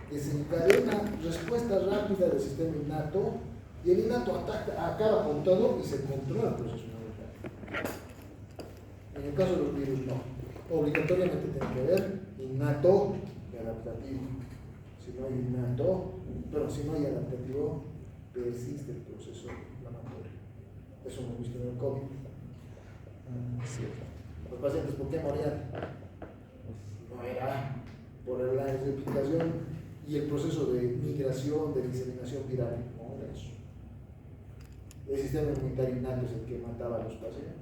desencadena respuesta rápida del sistema innato y el innato acaba con todo y se controla el proceso inmunitario. En el caso de los virus no, obligatoriamente tiene que haber innato y adaptativo. Si no hay innato, pero si no hay adaptativo, persiste el proceso inflamatorio. Eso hemos visto en el COVID. Sí. Los pacientes, ¿por qué morían? No era por la replicación y el proceso de migración, de diseminación viral. No era eso. El sistema inmunitario innato es el que mataba a los pacientes.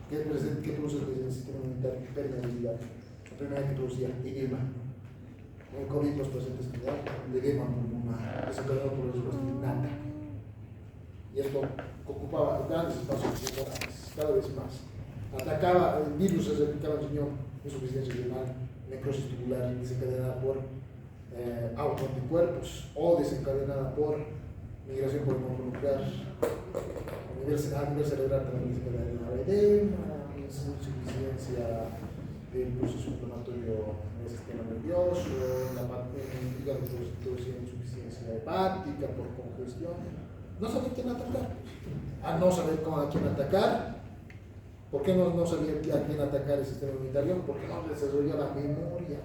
¿Qué produce el sistema inmunitario? Permeabilidad. La primera que producía edema. En el COVID los pacientes tenían edema pulmonar, desencadenado por la respuesta innata. Y esto ocupaba grandes espacios pulmonares, cada vez más. Atacaba, el virus se replicaba en el riñón, insuficiencia renal, necrosis tubular desencadenada por autoanticuerpos o desencadenada por migración por el mononuclear. A nivel cerebral también desencadenaba edema, insuficiencia del proceso inflamatorio en el sistema nervioso, la hígado producía insuficiencia hepática por congestión. No sabía quién atacar. Al no saber a quién atacar, ¿por qué no sabía a quién atacar el sistema inmunitario? Porque no desarrolla la memoria.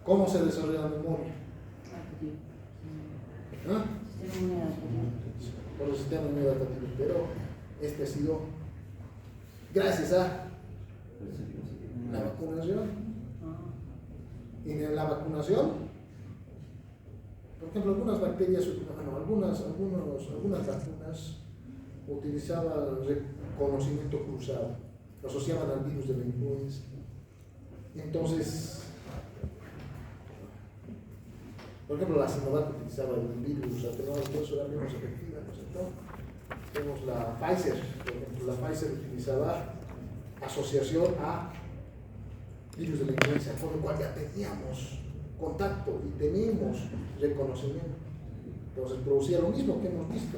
¿Cómo se desarrolla la memoria? ¿Ah? Por el sistema inmunitario. Pero este ha sido gracias a la vacunación. Y en la vacunación, por ejemplo, algunas bacterias, algunas vacunas utilizaban reconocimiento cruzado, lo asociaban al virus de la influenza. Entonces, por ejemplo, la Sinovac utilizaba el virus atenuado, por eso era menos efectiva, ¿no es cierto? Tenemos la Pfizer, por ejemplo, la Pfizer utilizaba asociación a virus de la influenza, con lo cual ya teníamos contacto y tenemos reconocimiento. Entonces producía lo mismo que hemos visto.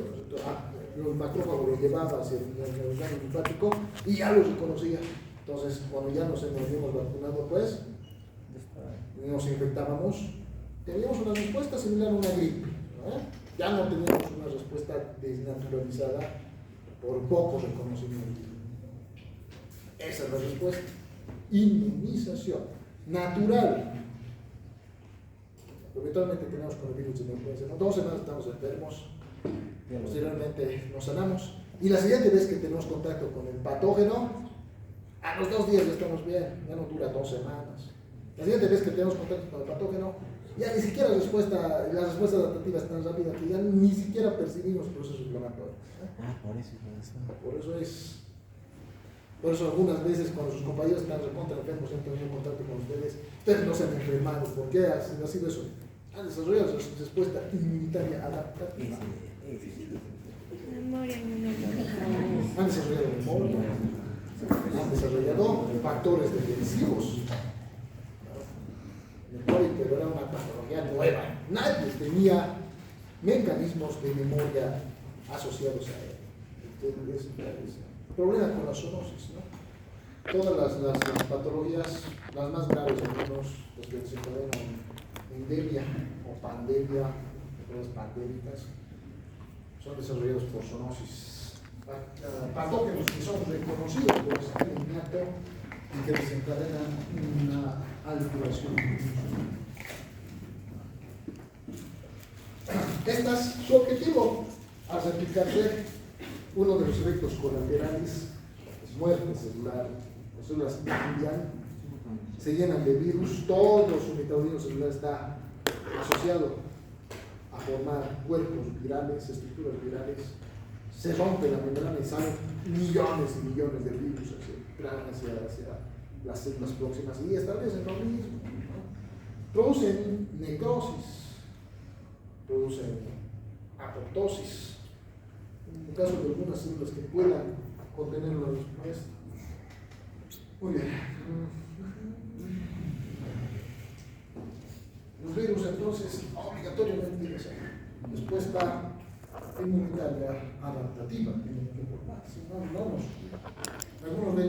Los macrófagos lo llevaba hacia el órgano linfático y ya lo reconocía. Entonces, cuando ya nos habíamos vacunado, pues, nos infectábamos, teníamos una respuesta similar a una gripe. Ya no teníamos una respuesta desnaturalizada por poco reconocimiento. Esa es la respuesta. Inmunización natural. Habitualmente tenemos con el virus de la influenza, 2 semanas estamos enfermos, posteriormente nos sanamos y la siguiente vez que tenemos contacto con el patógeno, a los 2 días ya estamos bien, ya no dura 2 semanas. La siguiente vez que tenemos contacto con el patógeno, ya ni siquiera la respuesta adaptativa es tan rápida que ya ni siquiera percibimos procesos inflamatorios. Por eso algunas veces cuando sus compañeros están recontra enfermos y han tenido contacto con ustedes no se han enfermado. ¿Por qué ha sido eso? Han desarrollado respuesta inmunitaria adaptativa. Memoria inmunológica. Han desarrollado memoria, han desarrollado factores defensivos. Memoria, pero era una patología nueva. Nadie tenía mecanismos de memoria asociados a él. problema con la zoonosis, ¿no? Todas las patologías, las más graves, algunos, las que desencadenan endemia o pandemia, enfermedades pandémicas, son desarrollados por zoonosis. Patógenos que son reconocidos por el sistema innato y que desencadenan una alteración. Su objetivo, al replicarse, uno de los efectos colaterales es muerte celular. Las células cambian, se llenan de virus, todo su metabolismo celular está asociado a formar cuerpos virales, estructuras virales, se rompe la membrana y salen millones y millones de virus hacia las células próximas y establecen lo mismo, ¿no? Producen necrosis, producen apoptosis, en el caso de algunas células que puedan contenerlo a los pies. Muy bien. Los virus entonces obligatoriamente respuesta inmunitaria adaptativa tienen que formarse. Algunos de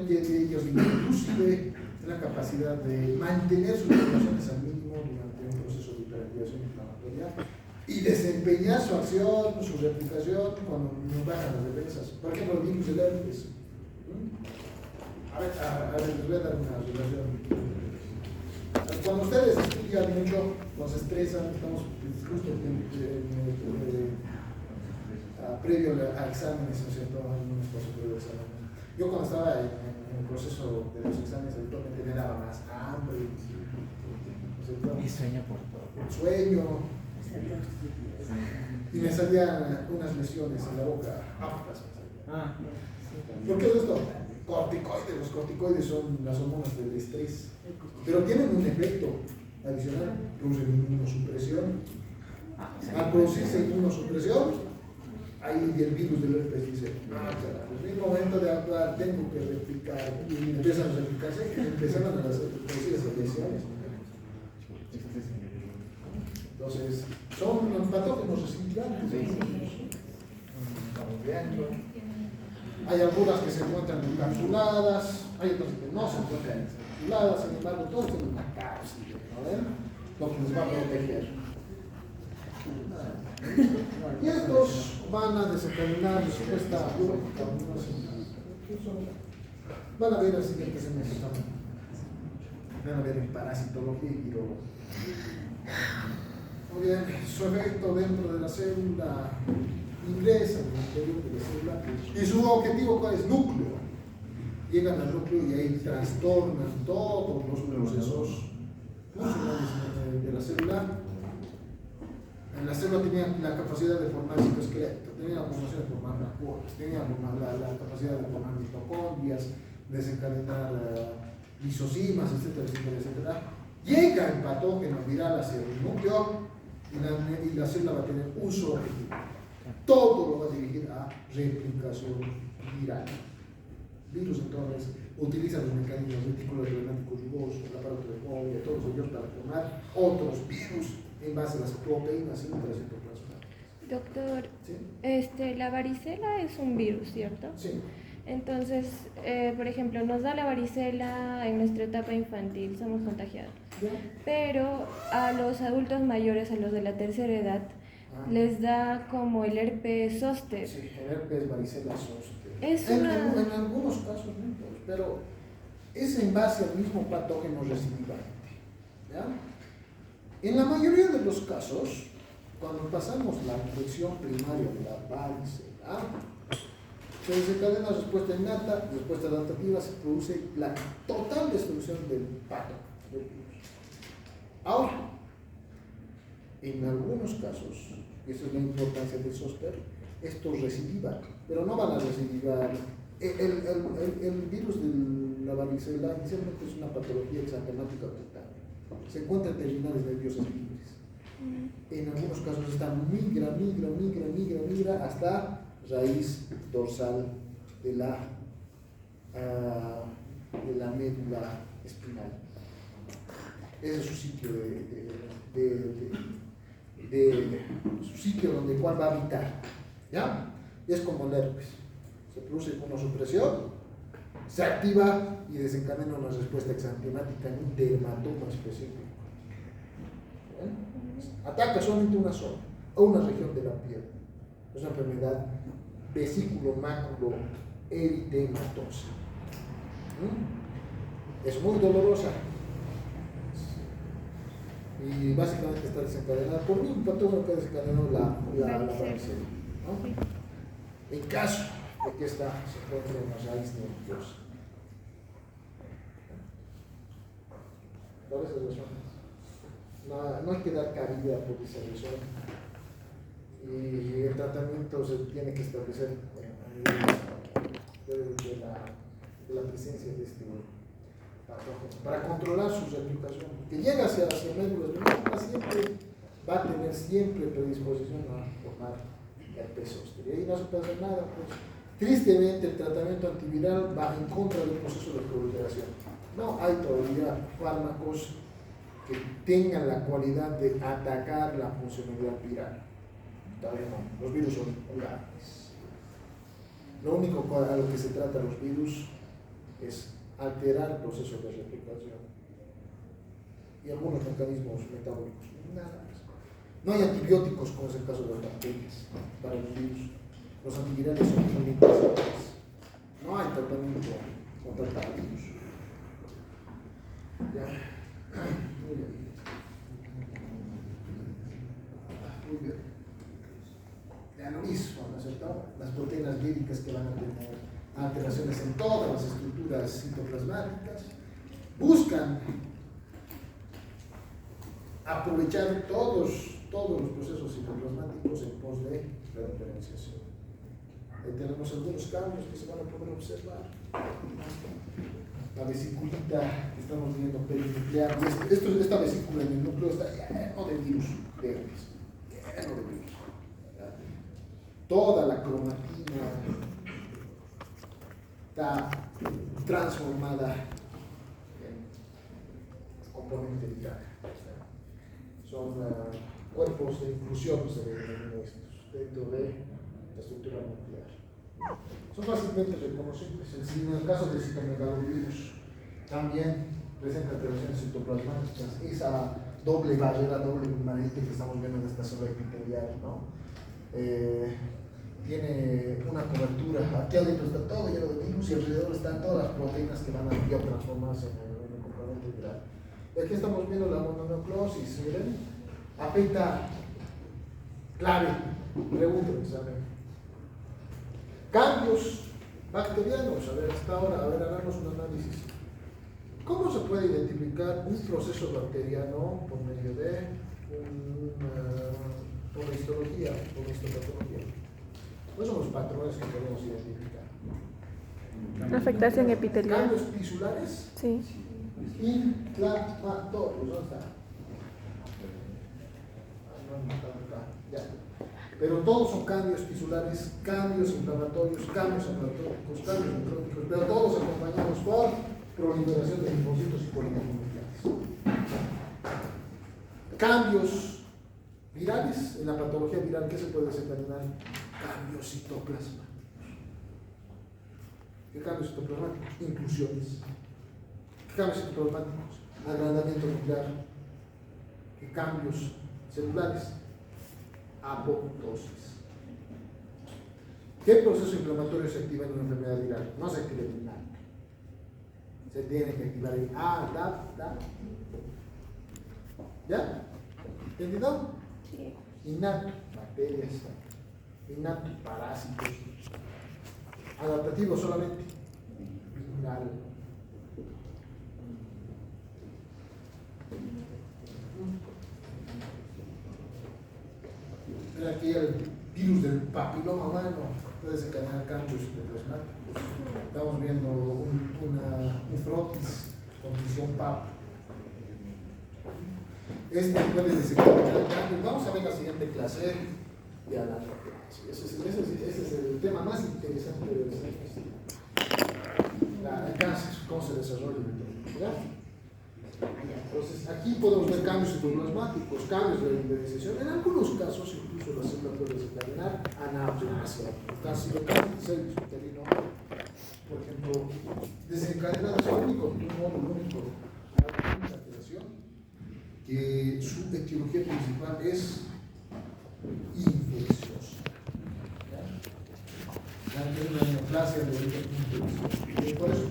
ellos inclusive la capacidad de mantener sus poblaciones al mínimo durante un proceso de hiperactivación inflamatoria y desempeñar su acción, su replicación cuando nos bajan las defensas. Por ejemplo, el virus del herpes. A ver, les voy a dar una relación. Cuando ustedes estudian mucho, nos estresan, estamos justo previo a exámenes, ¿no es cierto? Algunos pasos previo a exámenes. Yo cuando estaba en el proceso de los exámenes, habitualmente me daba más hambre, Y sueño por todo. sueño, y me salían unas lesiones en la boca, aftas. ¿Por qué es esto? Corticoides. Los corticoides son las hormonas del estrés, pero tienen un efecto adicional, producen inmunosupresión. Al producirse inmunosupresión, ahí el virus del herpes dice, es mi momento de actuar, tengo que replicar, y empiezan a replicarse, y empiezan a producir esas lesiones. Entonces, son patógenos residuales. Estamos viendo. Hay algunas que se encuentran encapsuladas, hay otras que no se encuentran encapsuladas, sin embargo, todos tienen una cápsula, ¿no? Lo que les va a proteger. Y estos van a desencadenar respuesta biológica. Van a ver el siguiente semestre. Van a ver en parasitología y virología. Muy bien, su efecto dentro de la célula ingresa en el interior de la célula y su objetivo ¿cuál es? Núcleo. Llegan al núcleo y ahí trastornan todos los procesos funcionales de la célula. En la célula tenía la capacidad de formar citoesqueleto, tenía la capacidad de formar vacuolas, tenía la capacidad de formar mitocondrias, desencadenar lisosimas, etcétera, etcétera, etcétera. Llega el patógeno viral hacia el núcleo y la célula va a tener un solo objetivo. Todo lo va a dirigir a replicación viral. Virus entonces utilizan los mecanismos retículos reumáticos rugosos, el aparato de Golgi, todos ellos para formar otros virus en base a las proteínas intracitoplasmáticas. Doctor, ¿Sí? La varicela es un virus, ¿cierto? Sí. Entonces, por ejemplo, nos da la varicela en nuestra etapa infantil, somos contagiados. ¿Ya? Pero a los adultos mayores, a los de la tercera edad, les da como el herpes zóster. Sí, el herpes varicela zoster. En algunos casos, no todos, pero es en base al mismo patógeno recidivante. ¿Ya? En la mayoría de los casos, cuando pasamos la infección primaria de la varicela, se desencadena respuesta innata, respuesta adaptativa, se produce la total destrucción del patógeno, del virus. Ahora, en algunos casos, y esa es la importancia del zóster, estos recidivan, pero no van a recidivar. El virus de la varicela inicialmente es una patología exantemática cutánea. Se encuentra en terminales nerviosas libres. En algunos casos migra hasta raíz dorsal de la médula espinal. Ese es su sitio su sitio donde cual va a habitar. ¿Ya? Es como el herpes. se produce inmunosupresión, se activa y desencadena una respuesta exantemática en un dermatoma específico. ¿Bien? Ataca solamente una zona o una región de la piel. Es una enfermedad vesículo-máculo-eritematosa. Es muy dolorosa y básicamente está desencadenada por un patógeno que ha desencadenado la varicela, ¿no? En caso de que esta se encuentre en la raíz nerviosa. Por esas razones, no hay que dar cabida por esa razón. Y el tratamiento se tiene que establecer a nivel de la presencia de este patógeno para controlar su replicación. Que llega hacia médulas, el paciente va a tener siempre predisposición a formar herpes zóster. Y ahí no se puede hacer nada. Pues. Tristemente, el tratamiento antiviral va en contra del proceso de proliferación. No hay todavía fármacos que tengan la cualidad de atacar la funcionalidad viral. Todavía no. Los virus son curables. Lo único a lo que se trata los virus es alterar el proceso de replicación y algunos mecanismos metabólicos. Nada más. No hay antibióticos, como es el caso de las bacterias, para los virus. Los antivirales son inevitables. No hay tratamiento contra tal virus. Ya. Muy bien. Muy bien. Ya lo mismo, ¿no es cierto? Las proteínas víricas que van a tener alteraciones en todas las estructuras citoplasmáticas buscan aprovechar todos los procesos citoplasmáticos en pos de la diferenciación. Ahí tenemos algunos cambios que se van a poder observar. La vesiculita que estamos viendo perinuclear, esta vesícula en el núcleo está lleno de virus verdes, lleno de virus. Toda la cromatina está transformada en componente viral. Son cuerpos de inclusión, se denominan estos, dentro de la estructura nuclear. Son fácilmente reconocibles. En el caso del citomegalovirus, también presenta alteraciones citoplasmáticas, esa doble barrera, doble permanente que estamos viendo en esta zona epitelial, ¿no? Tiene una cobertura, aquí adentro está todo lleno de virus y alrededor están todas las proteínas que van a biotransformarse en el componente viral. Y aquí estamos viendo la mononucleosis, ¿miren? Afecta clave, pregunta del examen. Cambios bacterianos, a ver, hasta ahora, hagamos un análisis. ¿Cómo se puede identificar un proceso bacteriano por medio de por la histología, por la histopatología? ¿Cuáles son los patrones que podemos identificar? Afectación epitelial. ¿Cambios tisulares? Sí. Inflamatorios, ¿dónde está? Ya. Pero todos son cambios tisulares, cambios inflamatorios, cambios hematóticos, cambios necróticos, pero todos acompañados por proliferación de linfocitos y polimonucleares. Cambios virales, en la patología viral, ¿qué se puede desencadenar? Cambios citoplasmáticos. ¿Qué cambios citoplasmáticos? Inclusiones. ¿Qué cambios citoplasmáticos? Agrandamiento nuclear. ¿Qué cambios celulares? Apoptosis. ¿Qué proceso inflamatorio se activa en una enfermedad viral? No se activa el innato. Se tiene que activar el adaptativo. ¿Ya? ¿Entendido? Sí. Innato, bacterias. Innato, parásitos. Adaptativo solamente. Viral. Aquí el virus del papiloma humano puede desencadenar cambios citoplasmáticos. Estamos viendo un frotis con visión PAP. Este puede desencadenar cambios. Vamos a ver la siguiente clase y a la otra clase. Ese es el tema más interesante de la semestre. El cáncer, cómo se desarrolla. ¿Ya? Entonces, aquí podemos ver cambios citoplasmáticos, cambios de indexación. En algunos casos, incluso la célula puede desencadenar anaplasia, carcinoma uterino, por ejemplo, desencadenado es el único tumor, la única alteración, que su etiología principal es infecciosa. Una neoplasia de origen infeccioso. Y por eso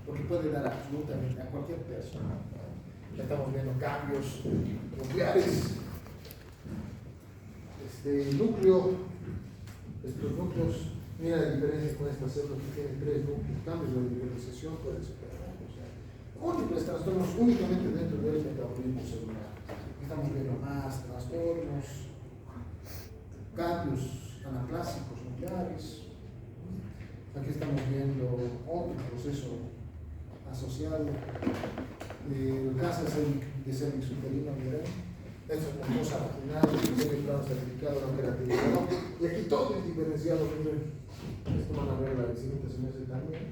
porque puede dar absolutamente a cualquier persona. Ya estamos viendo cambios nucleares. Estos núcleos, mira la diferencia con esta célula que tiene 3 núcleos, cambios de liberalización puede ser. Múltiples trastornos únicamente dentro del metabolismo celular. Estamos viendo más trastornos, cambios anaplásicos nucleares. Aquí estamos viendo otro proceso asociado, el cáncer de cervix uterino, miren. Esto es mucosa vaginal, el plano cervical, no queratinizado. Y aquí todo es diferenciado, miren. Esto van a ver la siguiente semestre también.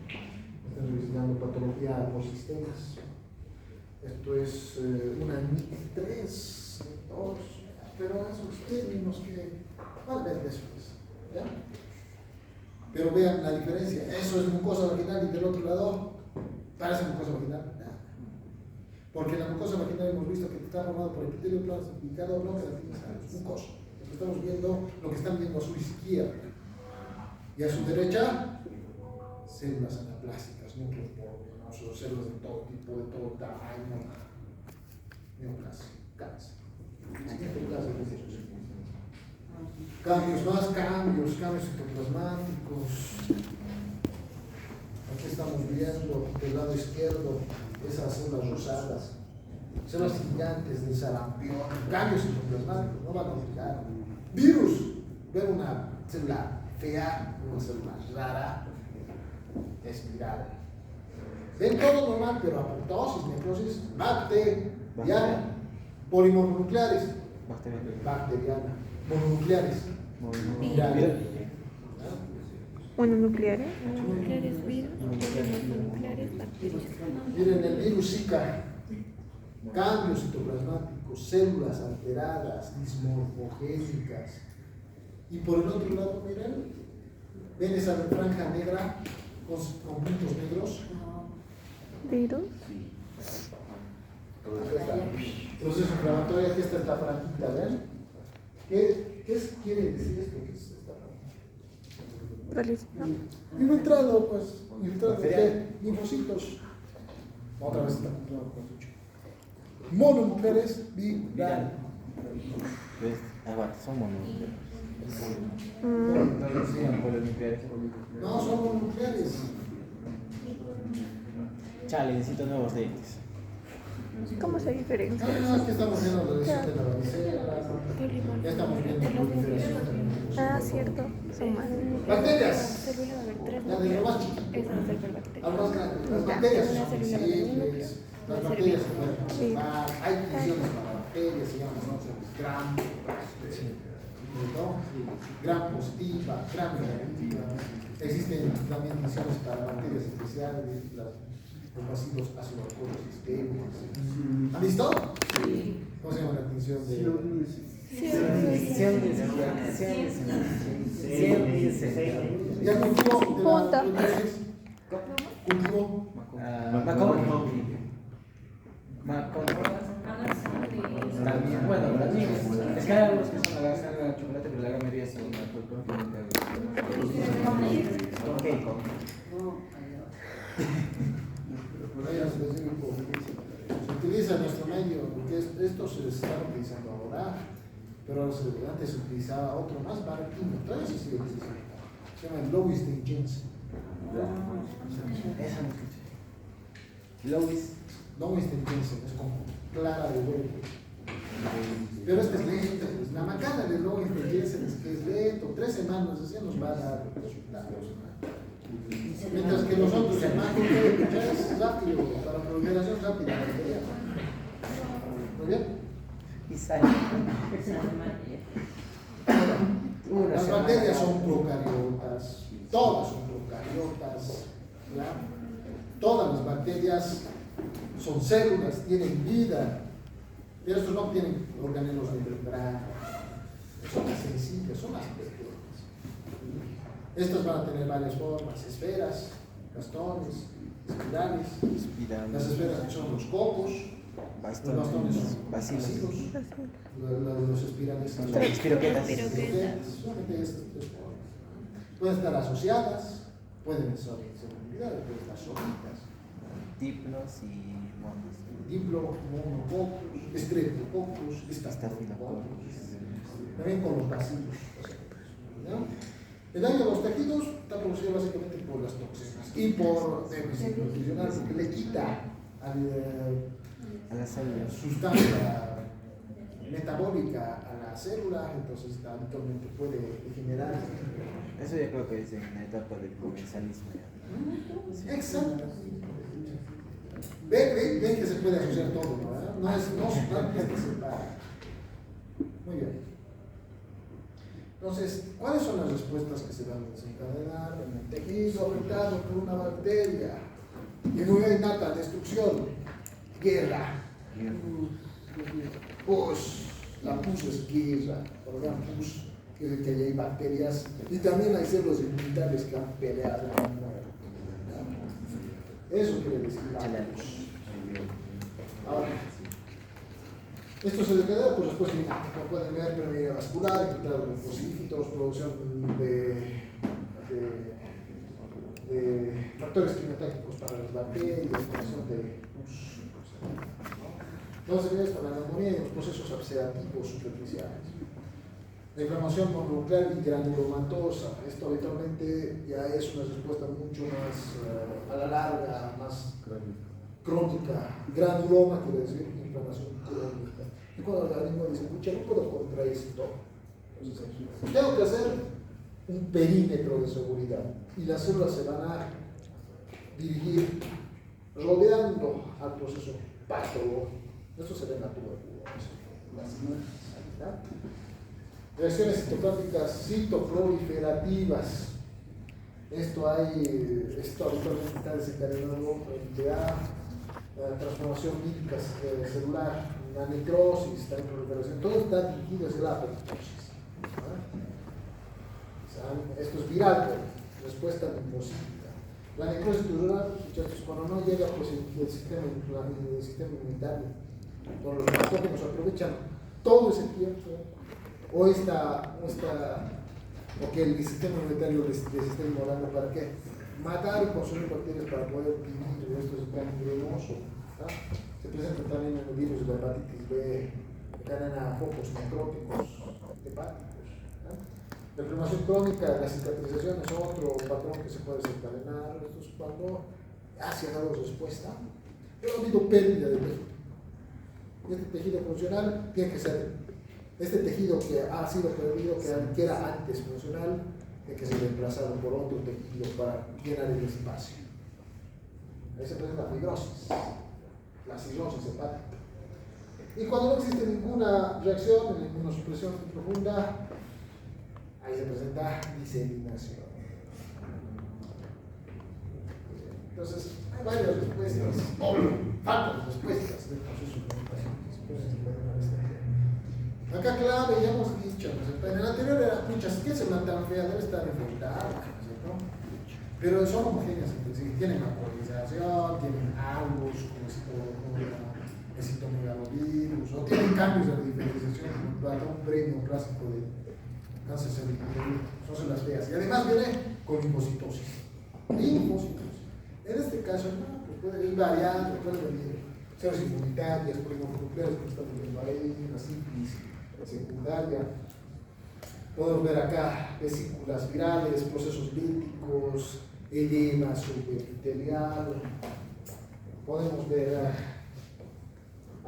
Están revisando patología por sistemas. Esto es una NIC 3, 2, pero esos términos que van a ver después. ¿Ya? Pero vean la diferencia. Eso es mucosa vaginal y del otro lado parece mucosa vaginal. Porque la mucosa vaginal hemos visto que está formado por epitelio plano cervical, no queratinizado, es mucosa. Estamos viendo lo que están viendo a su izquierda. Y a su derecha, células anaplásicas, núcleos polimenosos, células de todo tipo, de todo tamaño, neoplasia, cáncer. Cambios citoplasmáticos. Aquí estamos viendo del lado izquierdo esas células rosadas, células gigantes de sarampión, cambios citoplasmáticos, no van a olvidar. Virus, ver una célula fea, una célula rara, espiral. Ven todo normal, pero apoptosis, necrosis, bacteriana, polimononucleares, bacteriana, mononucleares, viral. Mononucleares. Mononucleares virus, mononucleares bacterias. Miren el virus Zika, cambios citoplasmáticos, células alteradas, dismorfogénicas. Y por el otro lado, miren, ven esa franja negra con puntos negros. Virus. Proceso inflamatorio, aquí está esta franjita, ¿ven? ¿Qué quiere decir esto? ¿Qué es esta franjita? Prolífico. Infiltrado, pues, infiltrado de qué? Linfocitos. Otra vez está infiltrado con mucho. Mononucleares viral. ¿Ves? Aguanta, son mononucleares. No decían polinucleares. No, son mononucleares. Chale, necesito nuevos dientes. ¿Cómo se diferencia? No, es que estamos viendo la lesión de la varicela. Ya estamos viendo la proliferación de la Ah, cierto. Son más. bacterias. Célula va a haber 3 La de lo más chiquito. Esa va a ser por bacteria. Algo más grande. Las bacterias Una son célula va a tener un núcleo, visibles. va Las a ser bacterias se virus. pueden conservar. Hay funciones para bacterias, se llaman gram, ¿no? Gram positiva, gram negativa. Existen también funciones para bacterias especiales, los bacilos ácido-alcohólicos sistémicos. ¿Han visto? Sí. ¿Cómo se llama la extinción de? Ya cultivo de Punta. cultivo. También, bueno, las mismas. Es que hay algunos que son la chocolate, pero la gran mayoría son Se utiliza en nuestro medio, porque esto se está utilizando ahora, pero antes se utilizaba otro más baratín, todavía se sigue utilizando. Se llama el Lois de Jensen. Esa no escuché. Lois de Jensen, es como clara de huevo. Pero este es lento, pues. La macana de Lois de Jensen es que es lento, 3 semanas, así nos va a dar resultados. Mientras que los otros hermanos es rápido, para proliferación rápida. ¿Muy bien? Las bacterias son procariotas, todas son procariotas. ¿Ya? Todas las bacterias son células, tienen vida, pero estos no tienen organelos de membrana, son las sencillas, son las pequeñas. Estas van a tener varias formas, esferas, bastones, espirales. Las esferas que son los copos, los bastones son bacilos, los espirales son las Espiroquetas. solamente estas tres formas. Pueden estar asociadas, pueden ser unidades, pueden estar solitas. Diplos y monos. Diplo, monococos, estreptococos, estafilococos, también con los bacilos. ¿No? El daño a los tejidos está producido básicamente por las toxinas y por déficit nutricional, porque le quita A las células. sustancia metabólica a la célula, entonces habitualmente puede degenerar. Eso yo creo que es en la etapa del comensalismo. Exacto. Ven que se puede asociar todo, ¿no? No es que se separa. Muy bien. Entonces, ¿cuáles son las respuestas que se van a desencadenar en el tejido afectado por una bacteria? Inmunidad innata, destrucción, guerra. Pus, la pus es guerra, por la pus quiere decir que hay bacterias y también hay células inmunitarias que han peleado con muerte. Eso quiere decir la pus. Ahora, esto se degrada por respuesta inmediata, como pueden ver, permeabilidad vascular, infiltrado de linfocitos, producción de factores quimiotácticos para las bacterias, formación de pus. Entonces, esto, la neumonía y los procesos abscedativos superficiales. La inflamación mononuclear y granulomatosa. Esto habitualmente ya es una respuesta mucho más a la larga, más crónica. Granuloma quiere decir inflamación crónica. Y cuando el organismo dice, pucha, no puedo contra esto, entonces tengo que hacer un perímetro de seguridad y las células se van a dirigir rodeando al proceso patológico. Esto se ve en la tuberculosis. Reacciones citopláticas citoproliferativas. Esto habitualmente está desencadenado frente a la transformación lítica celular, la necrosis, la proliferación, todo está dirigido hacia la apoptosis. Esto es viral, respuesta linfocítica. La necrosis tubular, muchachos, cuando no llega pues, el sistema inmunitario, cuando los patógenos aprovechan todo ese tiempo, o que el sistema inmunitario les esté ignorando para qué? Matar y consumir bacterias para poder vivir. Esto es tan peligroso. Se presenta también en los virus de la hepatitis B, que cadena focos necróticos hepáticos. La inflamación crónica, la cicatrización es otro patrón que se puede desencadenar. Esto es cuando se ha dado respuesta, pero ha habido pérdida de tejido. Este tejido funcional tiene que ser, este tejido que ha sido perdido, que era antes funcional, tiene que ser reemplazado por otro tejido para llenar el espacio. Ahí se presenta la fibrosis, la cirrosis hepática. Y cuando no existe ninguna reacción en la inmunosupresión profunda, ahí se presenta diseminación. Entonces, hay varias respuestas, o faltan respuestas del proceso de fermentación. Acá clave, ya hemos dicho, en el anterior era, puchas, ¿qué célula tan fea? Debe estar enfrentada, ¿no? Pero son homogéneas, tienen macrolización, tienen algo como el citomegalovirus, o tienen cambios de la diferenciación, como el patrón premio clásico de cáncer cerebral, son células feas. Y además viene con linfocitosis. Linfocitosis. En este caso, no, pues puede ir variando, puede venir células inmunitarias, polimonucleares, como estamos viendo ahí, la sífilis secundaria. Podemos ver acá vesículas virales, procesos líticos, edema subepitelial. Podemos ver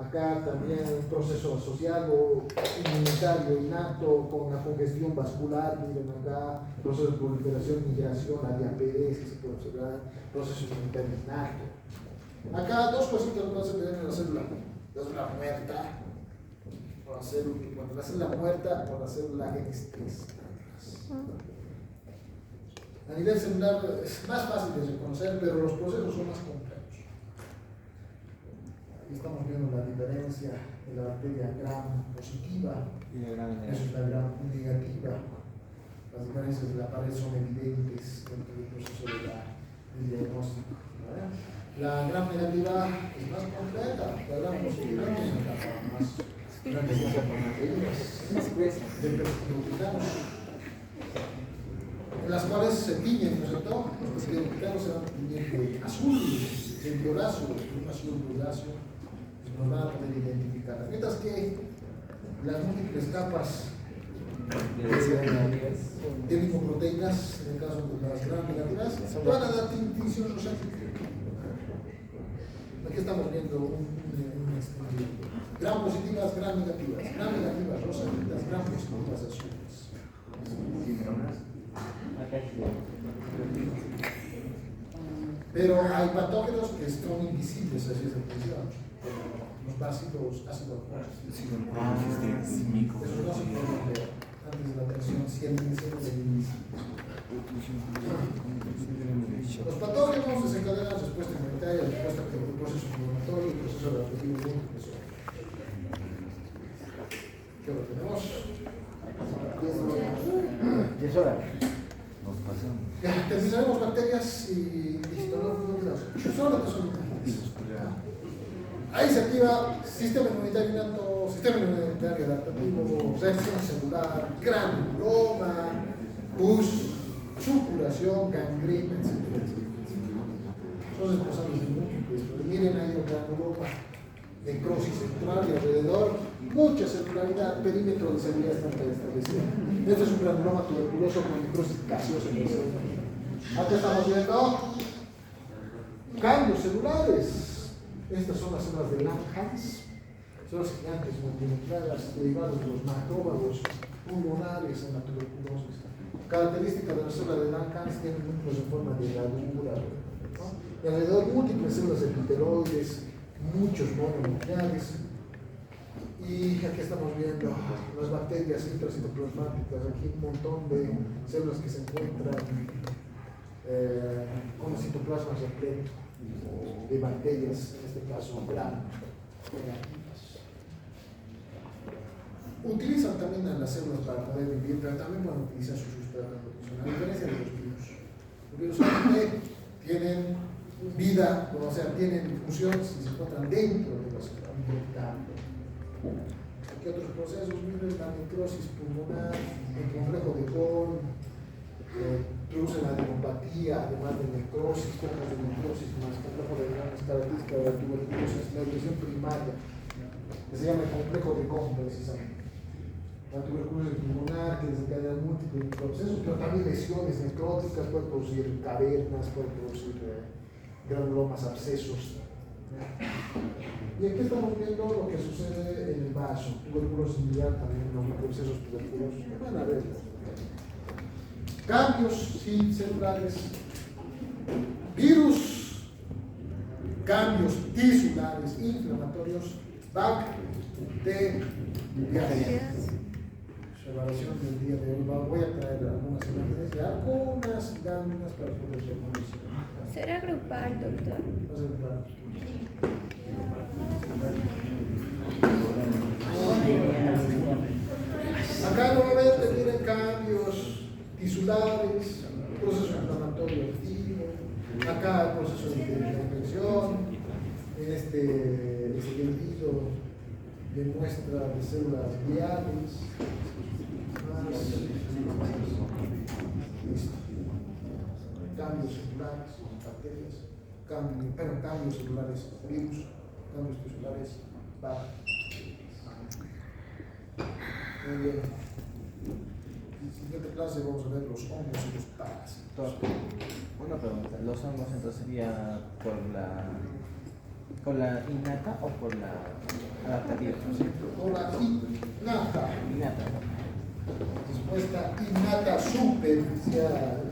acá también un proceso asociado inmunitario innato con la congestión vascular. Miren acá, proceso de proliferación, migración, la diabetes, que se puede observar, proceso inmunitario innato. Acá dos cositas más se ven en la célula muerta. Cuando la célula muerta o la célula en estrés. A nivel celular es más fácil de reconocer, pero los procesos son más complejos. estamos viendo la diferencia de la bacteria gram positiva Y la gran versus la gram negativa. Las diferencias de la pared son evidentes dentro del proceso del diagnóstico. ¿Vale? La gram negativa es más completa, la gram positiva es una capa más grande de peptidoglicanos, en las cuales se tiñen, ¿no es cierto? Los peptidoglicanos se van a tiñir de azul, de violáceo, un azul violáceo, nos van a poder identificar. Mientras que las múltiples capas de lipoproteínas, en el caso de las gram negativas, van a dar tinción rosácea. Aquí estamos viendo un extendido. Gram positivas, gram negativas rosaditas, gram positivas azules. Pero hay patógenos que son invisibles a ciencia ficción, los básicos ácidos alcohólicos. Esos no se pueden ver antes de la atención si el inicio es invisible. Los patógenos desencadenan respuesta inmunitaria, respuesta por el proceso inflamatorio y proceso adaptativo múltiple. ¿Qué hora tenemos? 10 horas. Nos pasamos. Ya, terminaremos bacterias y citológicos. Ahí se activa sistema inmunitario innato, sistema inmunitario adaptativo, reacción celular, granuloma, pus, supuración, gangrena, etc. Son responsables de múltiples. Miren ahí el granuloma, necrosis central y alrededor, mucha celularidad, perímetro de seguridad está establecido. Este es un granuloma tuberculoso con necrosis gaseosa. Acá estamos viendo cambios celulares. Estas son las células de Langhans, células gigantes multinucleadas derivadas de los macrófagos pulmonares en la tuberculosis. Característica de la célula de Langhans tiene núcleos en forma de herradura, ¿no? Y alrededor múltiples células epiteloides, muchos mononucleares. Y aquí estamos viendo las bacterias intracitoplasmáticas, aquí un montón de células que se encuentran con citoplasma repleto de bacterias, en este caso gram negativas. Utilizan también a las células para poder vivir, pero también van a utilizar su sustrato nutricional, a diferencia de los virus. Los virus solamente tienen vida, o sea, tienen funciones y se encuentran dentro de la célula. Aquí otros procesos, miren la necrosis pulmonar, el complejo de Cole, producen la neuropatía, además de necrosis, formas de necrosis más complejo de grandes características de la tuberculosis, la lesión primaria, que se llama el complejo de Cole precisamente. La tuberculosis pulmonar que desencadena múltiples procesos, pero también lesiones necróticas, puede producir cavernas, puede producir granulomas, abscesos. Y aquí estamos viendo lo que sucede en el vaso, tuberculosis miliar también, los procesos tuberculosos. Van a ver cambios celulares, virus, cambios tisulares, inflamatorios, bacterias. Observación del día de hoy. Voy a traer algunas imágenes y algunas láminas para poder reconocer. ¿Será grupal, doctor? Acá nuevamente tienen cambios tisulares, proceso inflamatorio activo, acá el proceso de infección, en este sentido de muestra de células gliales, cambios celulares, bacterias, cambios celulares, virus, cambios tisulares, bacterias. Muy bien. En la siguiente clase vamos a ver los hongos y los parásitos. Una pregunta, ¿los hongos entonces sería por la innata o por la adaptativa? Por la innata. Innata. Respuesta innata superficial.